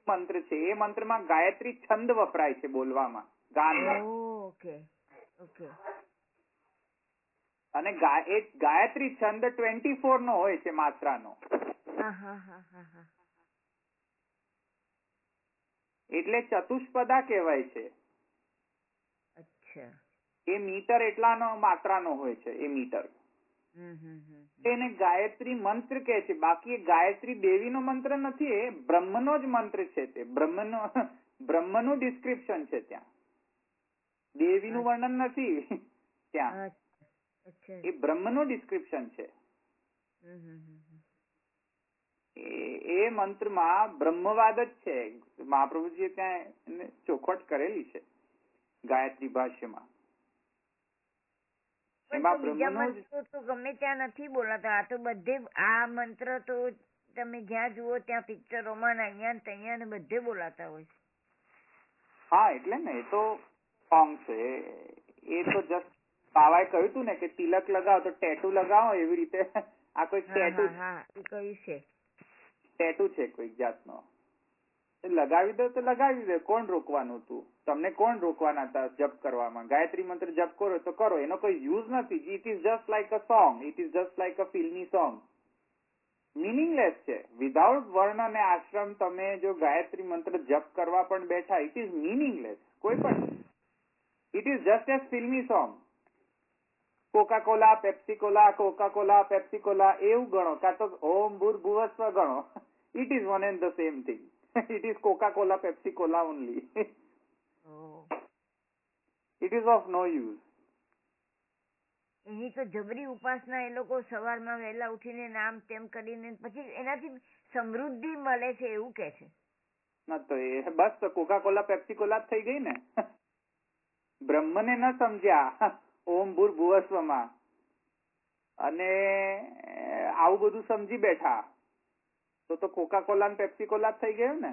મંત્ર છે. એ મંત્રમાં ગાયત્રી છંદ વપરાય છે બોલવામાં, ગાનમાં. Okay okay. અને એક ગાયત્રી છંદ 24 નો હોય છે માત્રાનો. એટલે ચતુષ્પદા કહેવાય છે. અચ્છા. એ મીટર એટલાનો માત્રાનો હોય છે. એ મીટર એને ગાયત્રી મંત્ર કહે છે. બાકી એ ગાયત્રી દેવીનો મંત્ર નથી, એ બ્રહ્મનો જ મંત્ર છે. તે બ્રહ્મનું ડિસ્ક્રિપ્શન છે. ત્યાં દેવીનું વર્ણન નથી ત્યાં. એ બ્રહ્મનું ડિસ્ક્રિપ્શન છે. એ મંત્રમાં બ્રહ્મવાદ જ છે. મહાપ્રભુજીએ ત્યાં ચોખવટ કરેલી છે ગાયત્રી ભાષ્યમાં. એમાં બ્રહ્મનો તો ગમે ત્યાં નથી બોલાતા. આ તો બધે આ મંત્ર તો તમે જ્યાં જુઓ ત્યાં પિક્ચરોમાં અહીંયા ત્યાં ને બધે બોલાતા હોય છે. હા, એટલે ને એ તો સોંગ છે. એ તો જસ્ટ બાવાએ કહ્યું હતું ને કે તિલક લગાવો તો ટેટુ લગાવો, એવી રીતે આ કોઈ ટેટુ છે. ટેટુ છે કોઈ જાતનો. લગાવી દો તો લગાવી દો. કોણ રોકવાનું હતું? તમને કોણ રોકવાના હતા જપ કરવામાં? ગાયત્રી મંત્ર જપ કરો તો કરો, એનો કોઈ યુઝ નથી. It is just like a song. It is just like અ ફિલ્મી સોંગ. મિનિંગલેસ છે. વિધાઉટ વર્ણ અને આશ્રમ તમે જો ગાયત્રી મંત્ર જપ કરવા પણ બેઠા, ઇટ ઇઝ મિનિંગલેસ. કોઈ પણ ઇટ ઇઝ જસ્ટ એઝ ફિલ્મી song. Coca Cola, Pepsi Cola, Coca Cola, Pepsi Cola એવું ગણો, કાં તો ઓમ ભૂર્ભુવસ્વ ગણો. It is one and the same thing. It is Coca-Cola, Pepsi-Cola only. It is of no use. એની તો જબરી ઉપાસના. એ લોકો સવારમાં વહેલા ઉઠીને નામ તેમ કરીને પછી એનાથી સમૃદ્ધિ મળે છે એવું કે છે. ના તો એ બસ કોકા-કોલા, પેપ્સી-કોલા થઈ ગઈ ને. બ્રહ્મને ન સમજ્યા ઓમ ભૂર્ભુવસ્વમાં અને આવું બધું સમજી બેઠા તો કોકા-કોલા અને પેપ્સી-કોલા થઈ ગયું ને.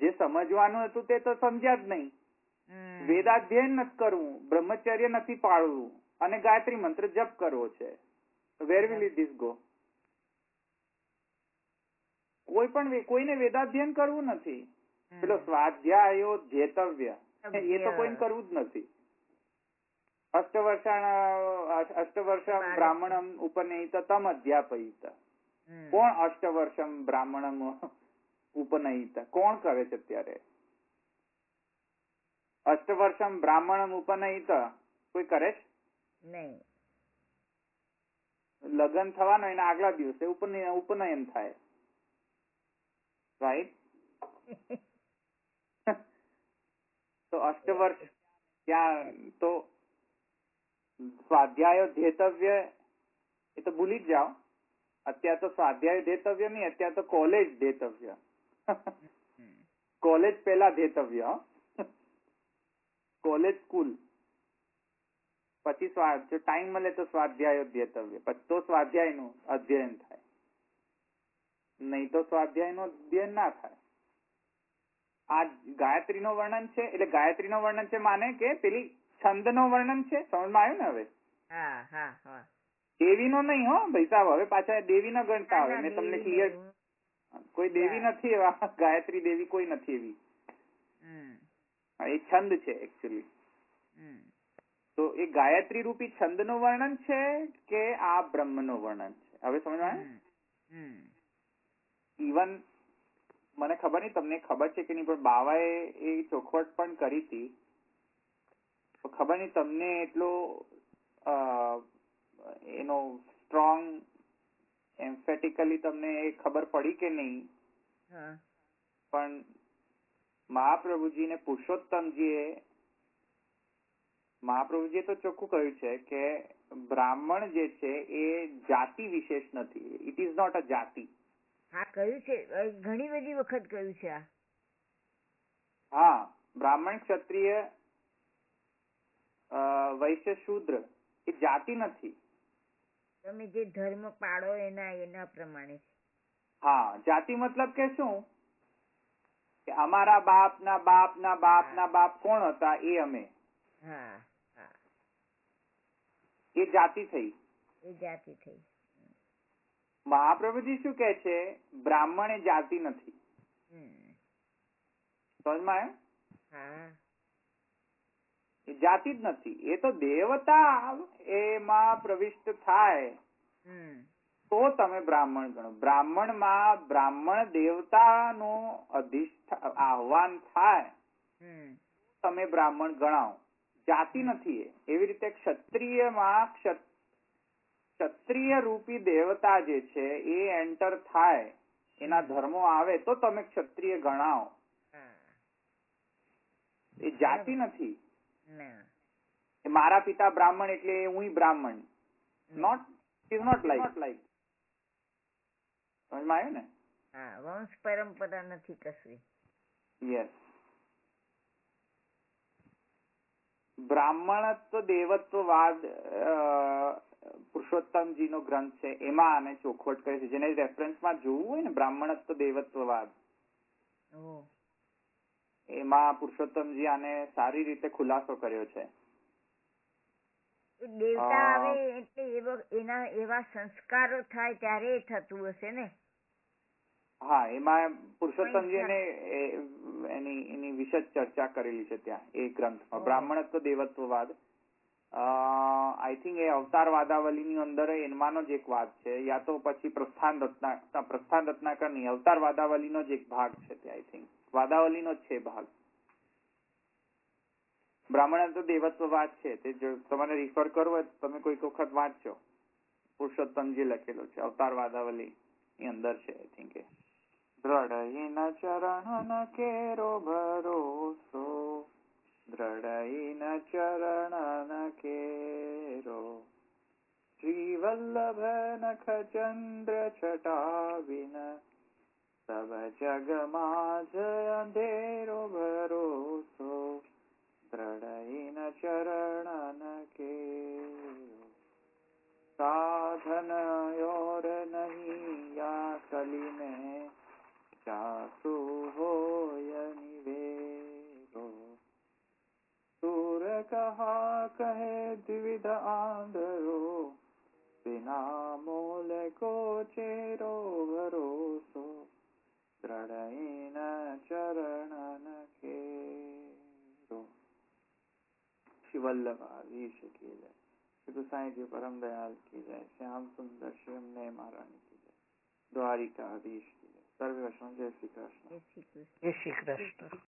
જે સમજવાનું હતું તે તો સમજ્યા જ નહીં. વેદાધ્યયન નથી કરવું, બ્રહ્મચર્ય નથી પાળવું અને ગાયત્રી મંત્ર જપ કરવો છે. Where will it this go? કોઈને વેદાધ્યયન કરવું નથી. પેલો સ્વાધ્યાયો ધ્યેતવ્ય એ તો કોઈને કરવું જ નથી. અષ્ટવર્ષમ બ્રાહ્મણમ ઉપનયિત તમ અધ્યાપયિત. કોણ અષ્ટવર્ષમ બ્રાહ્મણમ ઉપનયિત કોણ કરે છે અત્યારે? અષ્ટવર્ષમ બ્રાહ્મણમ ઉપનયિત કોઈ કરે છે? નહીં. લગ્ન થવાનો એના આગલા દિવસે ઉપનયન થાય, રાઈટ? તો અષ્ટવર્ષ ત્યાં તો સ્વાધ્યાય ધ્યેતવ્ય એ તો ભૂલી જ જાઓ. અત્યારે તો સ્વાધ્યાય ધ્યેતવ્ય નહીં, અત્યારે તો કોલેજ ધ્યેતવ્ય. કોલેજ પેલા ધ્યેતવ્ય, કોલેજ સ્કૂલ, પછી જો ટાઈમ મળે તો સ્વાધ્યાય ધ્યેતવ્ય, પછી તો સ્વાધ્યાય નું અધ્યયન થાય, નહીં તો સ્વાધ્યાય નું અધ્યયન ના થાય. આ ગાયત્રી નો વર્ણન છે, એટલે ગાયત્રી નો વર્ણન છે માને કે પેલી છંદ નો વર્ણન છે. સમજમાં આવ્યું ને હવે? દેવી નો નહીં હો ભાઈ સાહેબ, હવે પાછા દેવી ના ગણતા આવે. મેં તમને ક્લિયર, કોઈ દેવી નથી એવા, ગાયત્રી દેવી કોઈ નથી એવી. એ છંદ છે એકચ્યુઅલી. તો એ ગાયત્રી રૂપી છંદ નું વર્ણન છે કે આ બ્રહ્મ નું વર્ણન છે? હવે સમજમાં? ઇવન મને ખબર નહીં તમને ખબર છે કે નહીં, પણ બાવાએ એ ચોખવટ પણ કરી હતી. તો ખબર નહીં તમને એટલો એનો સ્ટ્રોંગ એમ્ફેટિકલી તમને એ ખબર પડી કે નહીં, પણ મહાપ્રભુજીને મહાપ્રભુજીએ તો ચોખ્ખું કહ્યું છે કે બ્રાહ્મણ જે છે એ જાતિ વિશેષ નથી. ઇટ ઇઝ નોટ અ જાતિ. હા, કહ્યું છે, ઘણી બધી વખત કહ્યું છે. હા, બ્રાહ્મણ, ક્ષત્રિય, વૈશ્ય, શૂદ્ર એ જાતિ નથી. તમે જે ધર્મ પાડો એના પ્રમાણે. હા, જાતિ મતલબ કે શું? કે અમારા બાપના બાપના બાપના બાપ કોણ હતા એ અમે. હા, એ જાતિ થઈ. એ જાતિ થઈ. મહાપ્રભુજી શું કે છે? બ્રાહ્મણ એ જાતિ નથી. સમજમાં? એ જાતિ જ નથી. એ તો દેવતા એમાં પ્રવિષ્ટ થાય તો તમે બ્રાહ્મણ ગણો. બ્રાહ્મણમાં બ્રાહ્મણ દેવતાનું આહ્વાન થાય તમે બ્રાહ્મણ ગણાવો. જાતિ નથી એ. એવી રીતે ક્ષત્રિયમાં ક્ષત્રિય રૂપી દેવતા જે છે એ એન્ટર થાય, એના ધર્મો આવે તો તમે ક્ષત્રિય ગણાવો. એ જાતિ નથી. મારા પિતા બ્રાહ્મણ એટલે હું બ્રાહ્મણ. Is not like. સમજમાં આવ્યું ને? વંશ પરંપરા નથી કશું. યસ. બ્રાહ્મણત્વ દેવત્વવાદ પુરુષોત્તમજી નો ગ્રંથ છે, એમાં આને ચોખવટ કરે છે. જેને રેફરન્સમાં જોવું હોય ને, બ્રાહ્મણત્વ દેવત્વવાદ, એમાં પુરુષોત્તમજી આને સારી રીતે ખુલાસો કર્યો છે. દેવતા આવે એટલે એના એવા સંસ્કારો થાય ત્યારે થતું હશે ને? હા, એમાં પુરુષોત્તમજી એની વિશેષ ચર્ચા કરેલી છે ત્યાં એ ગ્રંથમાં. બ્રાહ્મણત્વ દેવત્વવાદ, આઈ થિંક એ અવતાર વાદાવલીની અંદર એમાંનો જ એક વાદ છે, યા તો પછી પ્રસ્થાન રત્નાકર નહીં, અવતાર વાદાવલીનો જ એક ભાગ છે તે. આઈ થિંક વાદાવલીનો જ છે ભાગ. બ્રાહ્મણત્વ દેવત્વવાદ છે તે. જો તમારે રિફર કરવો હોય તમે કોઈક વખત વાંચજો. પુરુષોત્તમજી લખેલો છે, અવતાર વાદાવલી ની અંદર છે. આઈ થિંક એ દ્રઢહીન ચરણ કેરો ભરોસો, દ્રઢહીન ચરણ કેરો, શ્રી વલ્લભ નખ ચંદ્ર છટાવિન, સબ જગમાં અંધેરો ભરોસો, દ્રઢહીન ચરણ કેરો, સાધન ઓર નહીં યા કલી में जासु हो कहा कहे द्विविध आंधरो, बिना मोल को चेरो भरोसो, दृढ़ चरणन केरो। श्री वल्लभाधीश की जय, श्री गोसाई जी परम दयाल की जय, श्याम सुंदर श्री अम्बे महारानी की जय, द्वारिकाधीश की जय। सर्वे वैष्णव जय श्री कृष्ण। जय श्री कृष्ण। जय श्री कृष्ण।